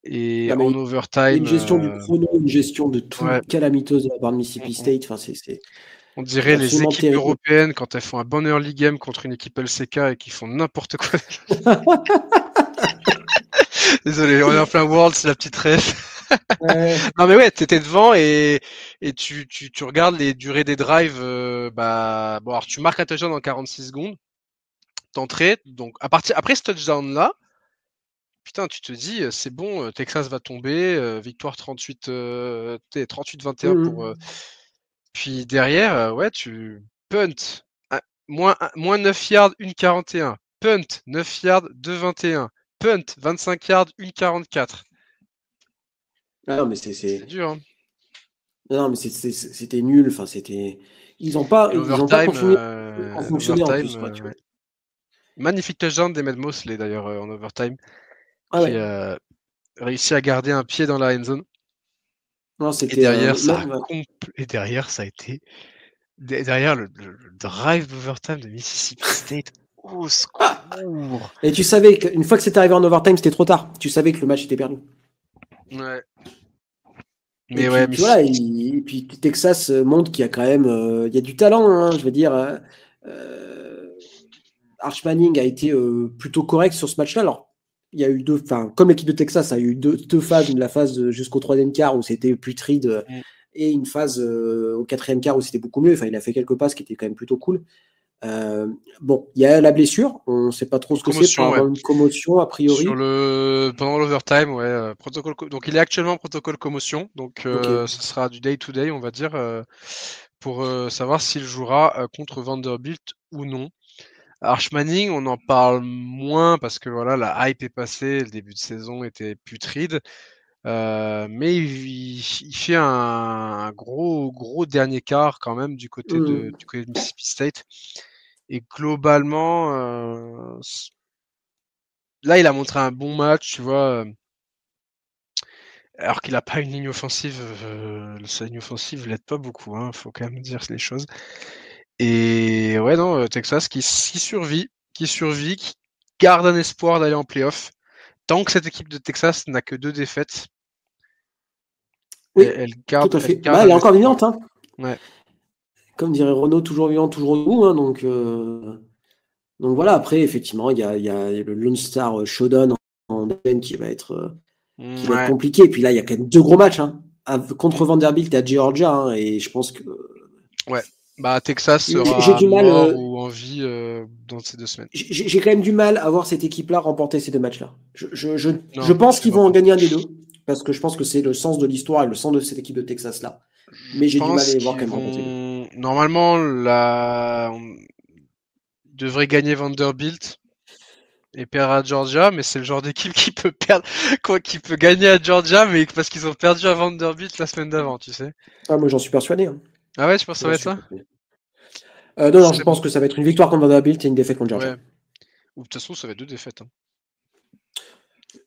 et non, mais en il y a overtime. une gestion du chrono, une gestion de tout Ouais, calamiteuse de la part de Mississippi State. Enfin, c'est on dirait les absolument équipes terrible. européennes quand elles font un bon early game contre une équipe LCK et qui font n'importe quoi. Désolé, on est en plein World, c'est la petite ref. Ouais. Non mais ouais, t'étais devant et tu regardes les durées des drives. Bon, alors tu marques un touchdown dans 46 secondes, t'entrées. Donc après ce touchdown là, putain, tu te dis c'est bon, Texas va tomber, victoire 38-21 pour. Mmh. Puis derrière, ouais, tu punt moins 9 yards 1,41, punt 9 yards 2,21, punt 25 yards 1,44. Non, mais C'est dur, hein. non, mais c'était nul. Enfin, c'était. Ils ont pas continué à fonctionner en plus, quoi, tu vois. Ouais. Magnifique touchdown d'Emmed Mosley d'ailleurs en overtime, Ah qui ouais. a réussi à garder un pied dans la end zone. Non, Et c'était derrière, ouais. ça a été derrière le drive d'overtime de Mississippi State. Au secours. Et tu savais qu'une fois que c'était arrivé en overtime, c'était trop tard. Tu savais que le match était perdu. Ouais. Et Mais ouais, puis voilà, et puis Texas montre qu'il y a quand même il y a du talent, hein, je veux dire. Arch Manning a été plutôt correct sur ce match-là. Alors, il y a eu comme l'équipe de Texas a eu deux phases, la phase jusqu'au troisième quart où c'était putride et une phase au quatrième quart où c'était beaucoup mieux. Enfin, il a fait quelques passes qui étaient quand même plutôt cool. Bon, il y a la blessure, on ne sait pas trop ce que c'est pour commotion, ouais. avoir une commotion a priori. Pendant l'overtime, ouais, protocole. Donc il est actuellement en protocole commotion, donc Okay. ce sera du day to day, on va dire, pour savoir s'il jouera contre Vanderbilt ou non. Arch Manning, on en parle moins parce que voilà, la hype est passée, le début de saison était putride, mais il fait un gros dernier quart quand même du côté de Mississippi State. Et globalement, là, il a montré un bon match, tu vois. Alors qu'il n'a pas une ligne offensive, sa ligne offensive l'aide pas beaucoup, hein, faut quand même dire les choses. Et ouais, non, Texas qui survit, qui garde un espoir d'aller en playoff. Tant que cette équipe de Texas n'a que 2 défaites, Oui, elle tout garde, à elle fait. garde Elle un est encore espoir. vivante, hein. Ouais. Comme dirait Renaud, toujours vivant, toujours debout. Hein, donc voilà, après, effectivement, il y a le Lone Star Showdown en N qui va être Ouais. compliqué. Et puis là, il y a quand même deux gros matchs hein, contre Vanderbilt et à Georgia. Hein, et je pense que. Ouais. Bah, Texas J'ai sera du mal. mort ou en vie dans ces 2 semaines. J'ai quand même du mal à voir cette équipe-là remporter ces deux matchs-là. Je Non, pense je suis qu'ils vont en d'accord. gagner un des deux. Parce que je pense que c'est le sens de l'histoire et le sens de cette équipe de Texas-là. Je Mais j'ai du mal à pense les voir qu'ils quand même remporter les deux. vont normalement, on devrait gagner Vanderbilt et perdre à Georgia, mais c'est le genre d'équipe qui peut perdre, qui peut gagner à Georgia, mais parce qu'ils ont perdu à Vanderbilt la semaine d'avant, tu sais. Ah, moi, j'en suis persuadé. Hein. Ah ouais, je pense que ça J'en va être suis ça? persuadé. Non, je C'est pense bon. que ça va être une victoire contre Vanderbilt et une défaite contre Georgia. Ouais. Ou de toute façon, ça va être 2 défaites, hein.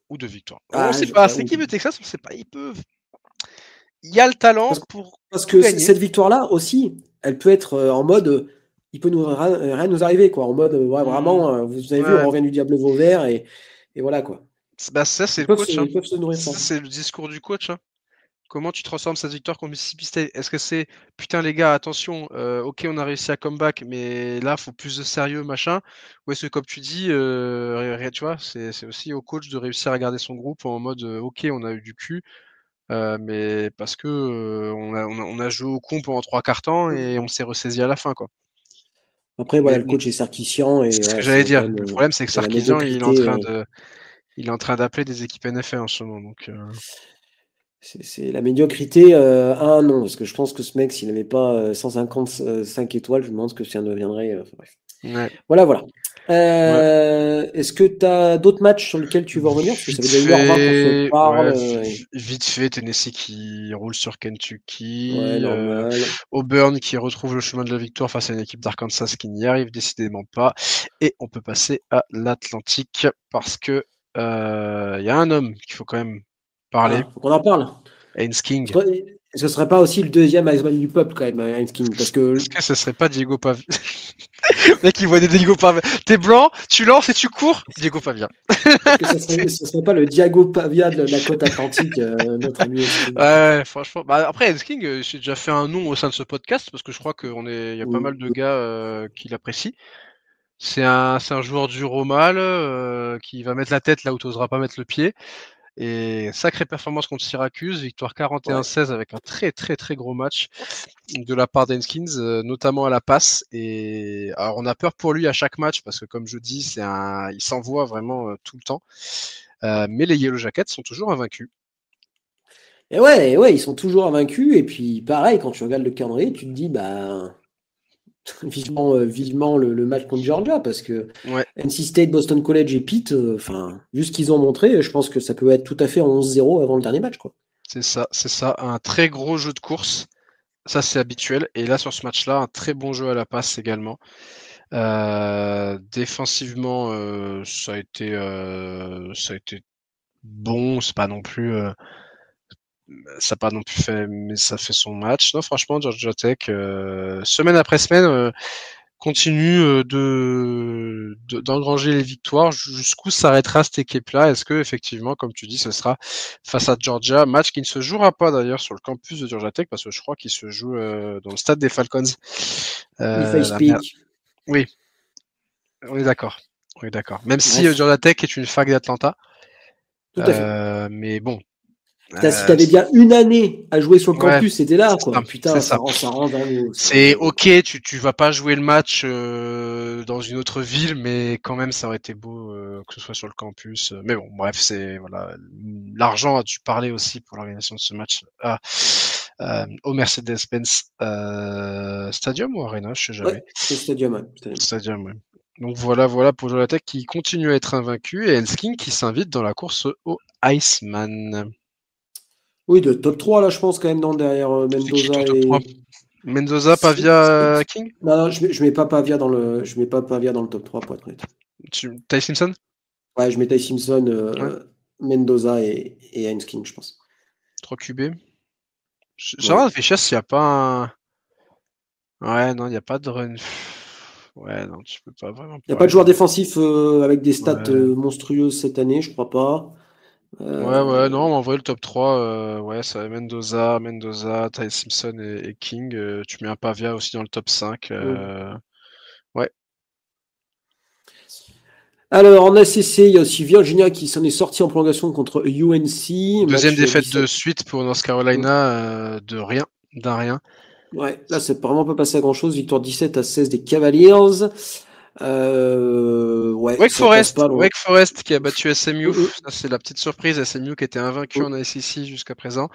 Ou 2 victoires. On Ah, sait pas. Cette équipe de Texas, on sait pas. Il y a le talent pour parce tout que gagner. cette victoire-là aussi, elle peut être en mode il peut rien nous arriver, quoi. En mode ouais, vraiment, vous avez vu, on Ouais. revient du diable Vauvert et voilà, quoi. Bah, ça, c'est le coach, hein. Ils peuvent se nourrir ça. Ça, c'est le discours du coach, hein. Comment tu transformes cette victoire contre Mississippi State? Est-ce que c'est putain les gars, attention, ok on a réussi à comeback, mais là faut plus de sérieux machin? Ou est-ce que comme tu dis, tu vois, c'est aussi au coach de réussir à garder son groupe en mode ok on a eu du cul, mais parce que on a joué au con pendant 3 quarts temps et on s'est ressaisi à la fin quoi. Après, Mais voilà, le bon, coach est Sarkisian c'est et ce que voilà, j'allais c'est quand dire. même Le problème c'est que il y a la Sarkisian médiocrité. il est en train d'appeler des équipes NFL en ce moment donc. C'est la médiocrité à un nom, parce que je pense que ce mec, s'il n'avait pas 155 étoiles, je me demande ce que ça deviendrait. Bref. Ouais. Voilà, voilà. Est-ce que tu as d'autres matchs sur lesquels tu veux revenir? Parce que ça Vite fait déjà 1h20 qu'on se fait, parle. ouais, vite fait, Tennessee qui roule sur Ouais, Kentucky, normal. Auburn qui retrouve le chemin de la victoire face à une équipe d'Arkansas qui n'y arrive décidément pas. Et on peut passer à l'Atlantique parce que y a un homme qu'il faut quand même parler, Ah, faut qu'on en parle. Haynes King. Ce serait pas aussi le deuxième Iceman du peuple quand même, Heinz King, parce que Est-ce que ce serait pas Diego Pavia? Le mec, il voit des Diego Pavia. T'es blanc, tu lances et tu cours, Diego Pavia. est-ce que ce serait pas le Diago Pavia de la côte atlantique, notre ami Heinz King? Ouais, franchement. Bah, après, Haynes King, j'ai déjà fait un nom au sein de ce podcast parce que je crois il y a pas mal de gars qui l'apprécient. C'est un joueur dur au mal qui va mettre la tête là où tu n'oseras pas mettre le pied. Et sacrée performance contre Syracuse, victoire Ouais. 41-16 avec un très très très gros match de la part d'Henskins, notamment à la passe. Et alors on a peur pour lui à chaque match parce que comme je dis, il s'envoie vraiment tout le temps. Mais les Yellow Jackets sont toujours invaincus. Et ouais, ils sont toujours invaincus. Et puis, pareil, quand tu regardes le calendrier, tu te dis, bah, vivement le match contre Georgia, parce que Ouais, NC State, Boston College et Pitt, enfin, vu ce qu'ils ont montré, je pense que ça peut être tout à fait en 11-0 avant le dernier match, quoi. c'est ça. Un très gros jeu de course. Ça, c'est habituel. Et là, sur ce match-là, un très bon jeu à la passe également. Défensivement, ça a été bon. C'est pas non plus, ça a pas non plus fait, mais ça fait son match. Non, franchement, Georgia Tech, semaine après semaine, continue d'engranger les victoires. Jusqu'où s'arrêtera cette équipe-là? Est-ce que effectivement, comme tu dis, ce sera face à Georgia, match qui ne se jouera pas d'ailleurs sur le campus de Georgia Tech parce que je crois qu'il se joue dans le stade des Falcons. If I La merde. speak. Oui, on est d'accord. On est d'accord. Même si Bref, Georgia Tech est une fac d'Atlanta, tout à fait. mais bon, Putain, si t'avais bien une année à jouer sur le ouais, campus, c'était là, c'est ça. quoi. C'est Putain, ça. ça rend dingo. Ça rend C'est dingo. ok, tu vas pas jouer le match dans une autre ville, mais quand même ça aurait été beau que ce soit sur le campus. Mais bon, bref, c'est voilà, l'argent a dû parler aussi pour l'organisation de ce match au Mercedes-Benz Stadium ou Arena, je sais jamais. Ouais, au stadium, ouais. Stadium. Stadium, ouais. Donc voilà pour Georgia Tech qui continue à être invaincu et Helsking qui s'invite dans la course au Iceman. Oui, de top 3 là, je pense, quand même, non, derrière C'est qui Mendoza toi top 3? et. Mendoza, Pavia, King? Non, non, je mets pas Pavia je mets pas Pavia dans le top 3 pour être honnête. Ty Simpson? Ouais, je mets Ty Simpson, Ouais, Mendoza et Heinz King, je pense. 3 QB. J'ai Ouais. réfléchir s'il n'y a pas un. Ouais, non, il n'y a pas de run. Ouais, non, tu peux pas vraiment Il n'y a pas de parler joueur de. défensif avec des stats Ouais. monstrueuses cette année, je crois pas. Ouais, non, Euh, en vrai, le top 3, ouais, ça va Mendoza, Ty Simpson et King. Tu mets un Pavia aussi dans le top 5. Ouais, Alors, en ACC, il y a aussi Virginia qui s'en est sorti en prolongation contre UNC, deuxième match défaite de 17. suite pour North Carolina, de rien, d'un rien. Ouais, là, c'est vraiment pas passé à grand-chose. Victoire 17-16 des Cavaliers. Ouais, ça passe pas loin. Wake Forest qui a battu SMU. Mm, Ça, c'est la petite surprise. SMU qui était invaincu en mm. ACC jusqu'à présent.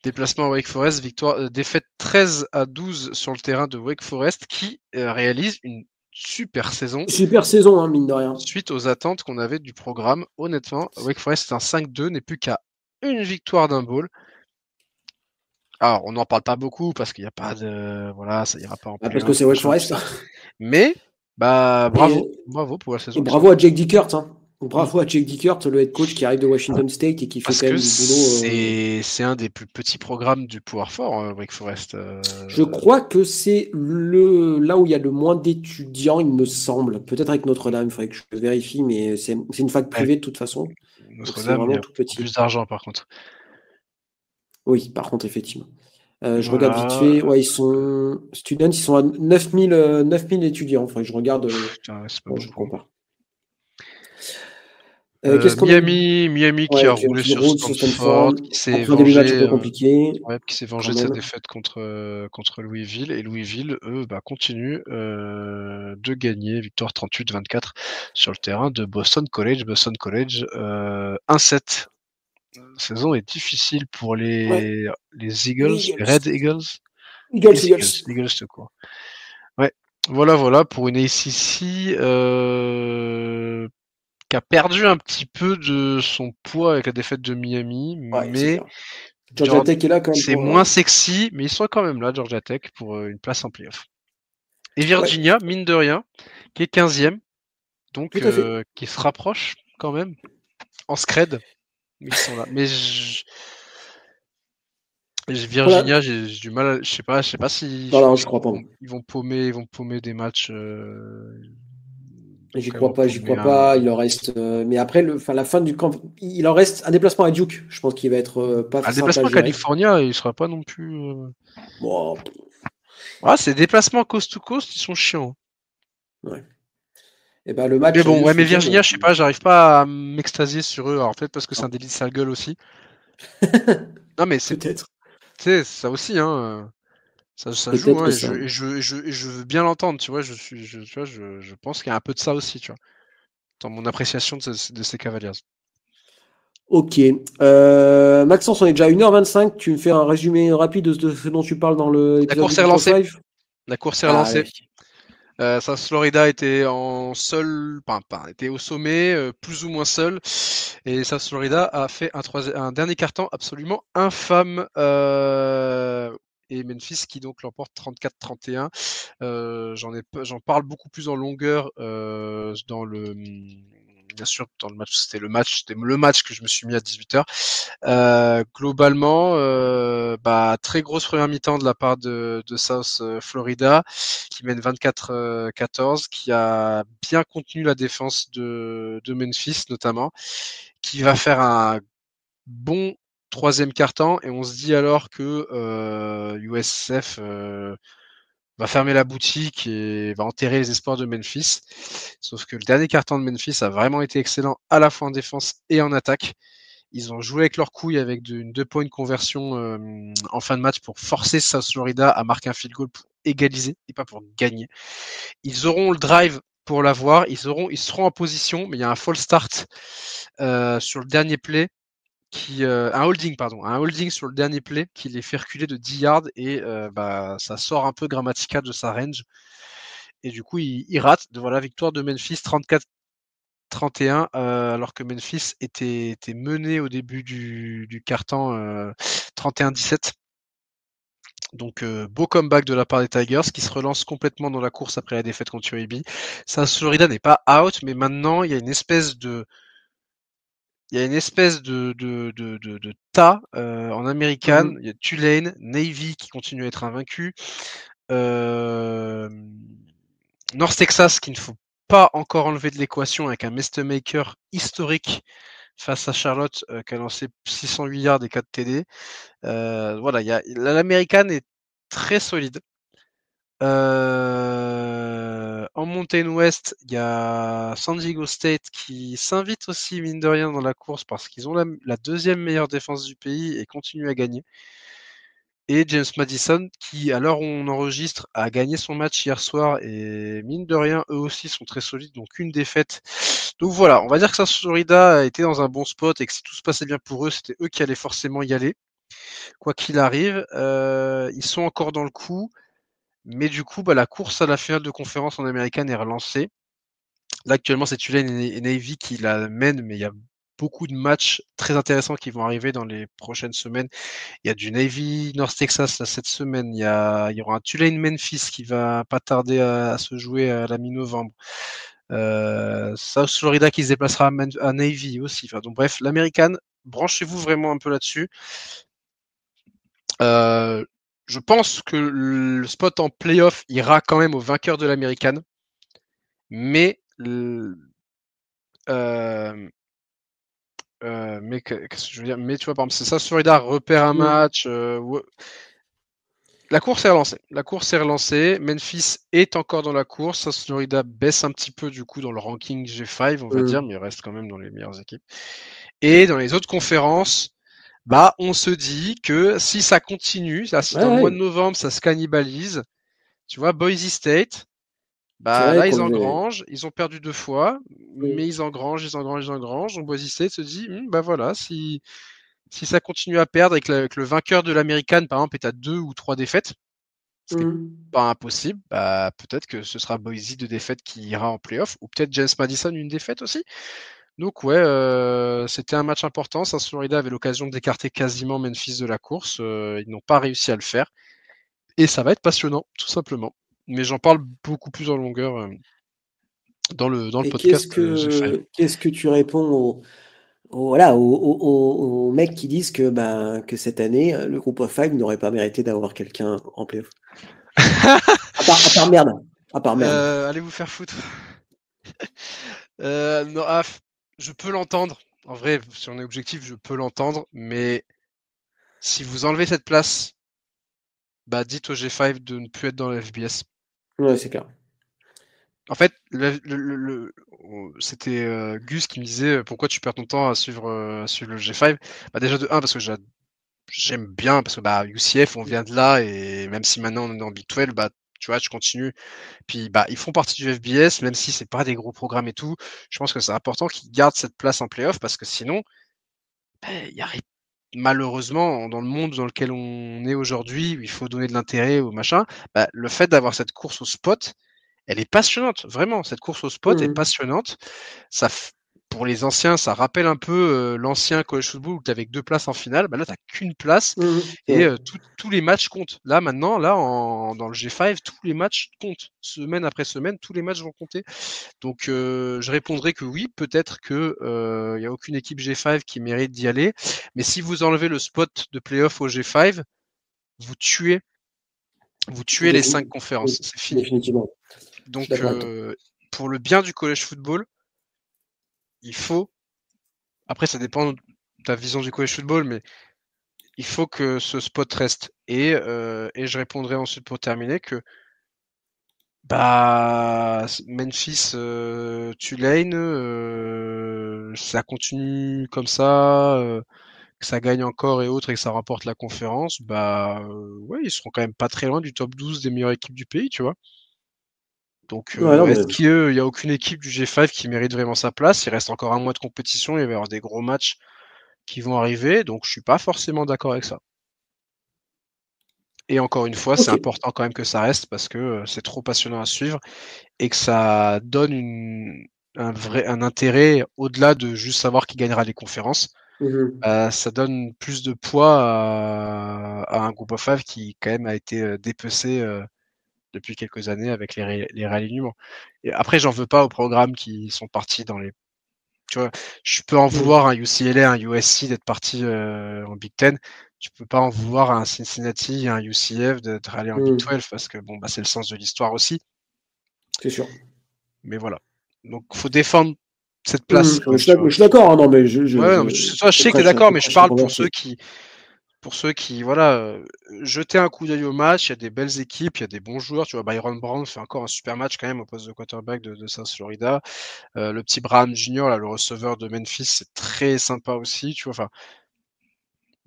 Déplacement à Wake Forest, défaite 13-12 sur le terrain de Wake Forest qui réalise une super saison Super saison, hein, mine de rien. suite aux attentes qu'on avait du programme. Honnêtement, Wake Forest est un 5-2, n'est plus qu'à une victoire d'un bowl. Alors, on n'en parle pas beaucoup parce qu'il n'y a pas de. Voilà, ça ira pas en Ah, parce que playoff, c'est Wake machin, tout Forest. ça. Mais, bah, Et, bravo pour la et saison qu'ils ont bravo à faite. Jake Dickert. Hein. Bravo à Jake Dickert, le head coach qui arrive de Washington State et qui fait Parce quand que même du boulot. c'est un des plus petits programmes du Power Fort, Wake Forest. Je crois que c'est là où il y a le moins d'étudiants, il me semble. Peut-être avec Notre-Dame, il faudrait que je vérifie, mais c'est une fac Ouais, privée de toute façon. Donc c'est Notre-Dame, il y vraiment a tout beaucoup petit. plus d'argent par contre. Oui, par contre, effectivement. Je regarde vite Voilà. fait. Ouais, ils sont students, ils sont à 9000 9000 étudiants. Enfin, je regarde. Putain, ouais, c'est pas Bon, je beaucoup. compare. Qu'est-ce qu'on a dit? Miami qui a Ouais, roulé qui sur roule sur Stanford, Stanford. Après un début de match un peu compliqué, qui s'est quand vengé de sa même. défaite contre Louisville. Et Louisville, eux, bah, continuent de gagner. Victoire 38-24 sur le terrain de Boston College. Boston College, 1-7. La saison est difficile pour Ouais, les Eagles, les les Eagles. Red Eagles. Les Eagles, Eagles, Eagles. Eagles tout court. Ouais. Voilà pour une ACC qui a perdu un petit peu de son poids avec la défaite de Miami, Ouais, c'est mais clair. Georgia Tech est là quand même c'est pour. moins sexy, mais ils sont quand même là, Georgia Tech, pour une place en playoff. Et Ouais, Virginia, mine de rien, qui est 15e, donc tout à fait. qui se rapproche quand même en scred. Ils sont là. Mais Pour la... Virginia, j'ai du mal. Je sais pas si Non, je non, pense je crois pas. ils vont paumer des matchs. Ils vont J'y quand même crois en pas, j'y paumer crois un. pas. Il en reste. Mais après, la fin du camp, il en reste un déplacement à Duke. Je pense qu'il va être pas Un simple à déplacement gérer. California, il sera pas non plus. Bon, Ah, ces déplacements coast to coast, ils sont chiants. ouais. Et ben le Mais match a bon, lieu ouais, ce mais week-end. Virginia, je sais pas, j'arrive pas à m'extasier sur eux. Alors peut-être parce que c'est un Non. délit de sale gueule aussi. Non, mais c'est, Peut-être. tu sais, ça aussi, hein. Ça joue, hein, Peut-être ça. et je veux bien l'entendre, tu vois. Tu vois, je pense qu'il y a un peu de ça aussi, tu vois, dans mon appréciation de ces Cavaliers. Ok. Maxence, on est déjà à 1h25. Tu me fais un résumé rapide de ce dont tu parles dans La l'épisode course est du top relancée. 5? La course est Ah, relancée. allez. South Florida était en seul, était au sommet, plus ou moins seul, et South Florida a fait un dernier carton absolument infâme. Et Memphis qui donc l'emporte 34-31. J'en parle beaucoup plus en longueur dans bien sûr dans le match. C'était le match que je me suis mis à 18h. Globalement, très grosse première mi-temps de la part de South Florida, qui mène 24-14, qui a bien contenu la défense de Memphis notamment, qui va faire un bon troisième quart-temps, et on se dit alors que USF va fermer la boutique et va enterrer les espoirs de Memphis. Sauf que le dernier quart-temps de Memphis a vraiment été excellent, à la fois en défense et en attaque. Ils ont joué avec leur couille avec une 2 points conversion en fin de match pour forcer South Florida à marquer un field goal pour égaliser et pas pour gagner. Ils auront le drive pour l'avoir, ils seront en position, mais il y a un false start sur le dernier play un holding sur le dernier play qui les fait reculer de 10 yards, et ça sort un peu Grammatica de sa range, et du coup il rate. Voilà, victoire de Memphis 34-31, alors que Memphis était mené au début du quart-temps 31-17. Donc beau comeback de la part des Tigers qui se relancent complètement dans la course après la défaite contre UAB. South Florida n'est pas out, mais maintenant il y a une espèce de tas en American. Mhm. Il y a Tulane, Navy qui continue à être invaincu, euh, North Texas qu'il ne faut pas encore enlever de l'équation avec un Maker historique face à Charlotte qui a lancé 608 yards et 4 TD. Voilà, l'American est très solide. En Mountain West, il y a San Diego State qui s'invite aussi, mine de rien, dans la course parce qu'ils ont la deuxième meilleure défense du pays et continuent à gagner. Et James Madison, qui, à l'heure où on enregistre, a gagné son match hier soir, et mine de rien, eux aussi sont très solides, donc une défaite. Donc voilà, on va dire que South Florida a été dans un bon spot et que si tout se passait bien pour eux, c'était eux qui allaient forcément y aller. Quoi qu'il arrive, ils sont encore dans le coup. Mais du coup, la course à la finale de conférence en américaine est relancée. Là, actuellement, c'est Tulane et Navy qui la mènent, mais il y a beaucoup de matchs très intéressants qui vont arriver dans les prochaines semaines. Il y a du Navy North Texas là, cette semaine. Il y aura un Tulane Memphis qui va pas tarder à se jouer à la mi-novembre. South Florida qui se déplacera à Navy aussi. Enfin, donc bref, l'américaine, branchez-vous vraiment un peu là-dessus. Je pense que le spot en playoff ira quand même au vainqueur de l'américaine. Mais qu'est-ce que je veux dire? Mais tu vois, par exemple, c'est ça, Florida repère un Mhm. match. La course est relancée. La course est relancée. Memphis est encore dans la course. South Florida baisse un petit peu du coup dans le ranking G5, on va dire, Mhm. mais il reste quand même dans les meilleures équipes. Et dans les autres conférences, on se dit que si ça continue, si Ouais, dans le mois de ouais. novembre ça se cannibalise, tu vois, Boise State, C'est vrai là, ils qu'on est. engrangent, ils ont perdu 2 fois, Mhm. mais ils engrangent. Donc Boise State se dit, voilà, si ça continue à perdre et que le vainqueur de l'American, par exemple, est à 2 ou 3 défaites, ce qui est pas impossible. Bah, peut-être que ce sera Boise de défaite qui ira en playoff, ou peut-être James Madison une défaite aussi. Donc ouais, c'était un match important. South Florida avait l'occasion d'écarter quasiment Memphis de la course. Ils n'ont pas réussi à le faire. Et ça va être passionnant, tout simplement. Mais j'en parle beaucoup plus en longueur dans le Et podcast G5. qu'est-ce que tu réponds aux mecs qui disent que cette année, le groupe of five n'aurait pas mérité d'avoir quelqu'un en playoff? À part merde. À part merde. Allez vous faire foutre. Non, je peux l'entendre. En vrai, si on est objectif, je peux l'entendre. Mais si vous enlevez cette place, bah dites au G5 de ne plus être dans le FBS. Ouais, c'est clair. En fait, c'était Gus qui me disait pourquoi tu perds ton temps à suivre le G5. Bah déjà de 1 parce que j'aime bien parce que bah UCF on vient de là et même si maintenant on est en Big 12, bah tu vois, je continue. Puis bah ils font partie du FBS même si c'est pas des gros programmes et tout. Je pense que c'est important qu'ils gardent cette place en playoff parce que sinon il y a malheureusement dans le monde dans lequel on est aujourd'hui où il faut donner de l'intérêt au machin, bah, le fait d'avoir cette course au spot, elle est passionnante, vraiment. Cette course au spot est passionnante. Ça, pour les anciens, ça rappelle un peu l'ancien college football où tu avais que 2 places en finale. Bah là, tu n'as qu'une place et tous les matchs comptent. Là, maintenant, dans le G5, tous les matchs comptent. Semaine après semaine, tous les matchs vont compter. Donc, je répondrai que oui, peut-être que il n'y a aucune équipe G5 qui mérite d'y aller. Mais si vous enlevez le spot de playoff au G5, vous tuez les 5 conférences. C'est fini. Définitivement. Donc, pour le bien du college football, il faut, après ça dépend de ta vision du college football, mais il faut que ce spot reste. Et je répondrai ensuite pour terminer que bah Memphis, Tulane, ça continue comme ça, que ça gagne encore et autres et que ça remporte la conférence, bah ouais, ils seront quand même pas très loin du top 12 des meilleures équipes du pays, tu vois. Donc, est-ce qu'il n'y a aucune équipe du G5 qui mérite vraiment sa place? Il reste encore un mois de compétition, il va y avoir des gros matchs qui vont arriver, donc je suis pas forcément d'accord avec ça. Et encore une fois, c'est important quand même que ça reste parce que c'est trop passionnant à suivre et que ça donne un intérêt au-delà de juste savoir qui gagnera les conférences. Ça donne plus de poids à un groupe of five qui quand même a été dépecé depuis quelques années avec les réalignements. Et après, j'en veux pas aux programmes qui sont partis dans les. Tu vois, je peux en vouloir à un UCLA, un USC d'être parti en Big Ten. Tu peux pas en vouloir à un Cincinnati, à un UCF d'être allé en Big 12 parce que bon, bah, c'est le sens de l'histoire aussi. C'est sûr. Mais voilà. Donc, faut défendre cette place. Je suis d'accord. Hein, non, mais je sais que t'es d'accord, mais je parle pour ceux qui, voilà, jetaient un coup d'œil au match. Il y a des belles équipes, il y a des bons joueurs. Tu vois, Byron Brown fait encore un super match quand même au poste de quarterback de South Florida. Le petit Brown Jr., là, le receveur de Memphis, c'est très sympa aussi. Tu vois, enfin.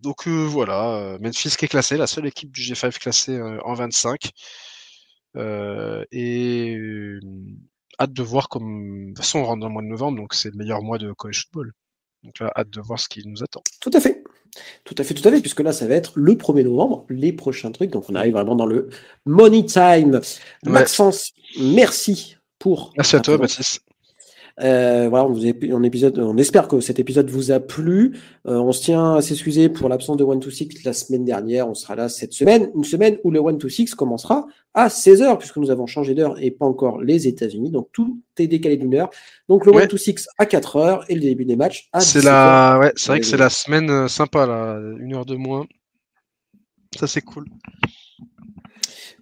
Donc voilà, Memphis qui est classé, la seule équipe du G5 classée en 25. Hâte de voir comme. De toute façon, on rentre dans le mois de novembre, donc c'est le meilleur mois de college football. Donc là, hâte de voir ce qui nous attend. Tout à fait. Tout à fait, puisque là, ça va être le 1er novembre, les prochains trucs. Donc, on arrive vraiment dans le money time. Maxence, merci pour. Merci à toi, Baptiste. Voilà, on espère que cet épisode vous a plu. On se tient à s'excuser pour l'absence de 1-2-6 la semaine dernière. On sera là cette semaine, une semaine où le 1-2-6 commencera à 16h, puisque nous avons changé d'heure et pas encore les États-Unis. Donc tout est décalé d'une heure. Donc le 1-2-6 à 4h et le début des matchs à 17h. Ouais, c'est vrai que c'est la semaine sympa, là. 1 heure de moins. Ça, c'est cool.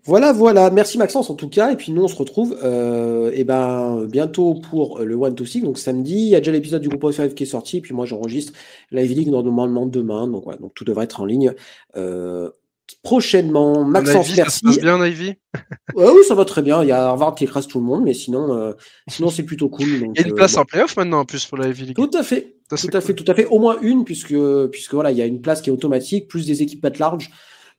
Voilà. Merci Maxence en tout cas. Et puis nous, on se retrouve bientôt pour le 1-2-6. Donc samedi, il y a déjà l'épisode du groupe of five qui est sorti. Et puis moi, j'enregistre la Ivy League normalement demain. Donc voilà, donc tout devrait être en ligne prochainement. Maxence, Ivy, merci. Ça se passe bien, Ivy? Oui, ça va très bien. Il y a Harvard qui écrase tout le monde, mais sinon c'est plutôt cool. Donc, il y a une place en playoff maintenant en plus pour la Ivy League. Tout à fait. Au moins une, puisque voilà, il y a une place qui est automatique, plus des équipes at large.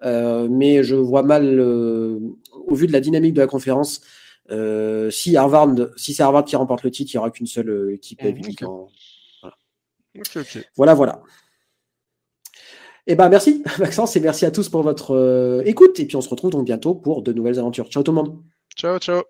Mais je vois mal, au vu de la dynamique de la conférence, si c'est Harvard qui remporte le titre, il n'y aura qu'une seule équipe Ivy League. Voilà. Voilà. Eh ben, merci, Maxence, et merci à tous pour votre écoute. Et puis, on se retrouve donc bientôt pour de nouvelles aventures. Ciao tout le monde. Ciao, ciao.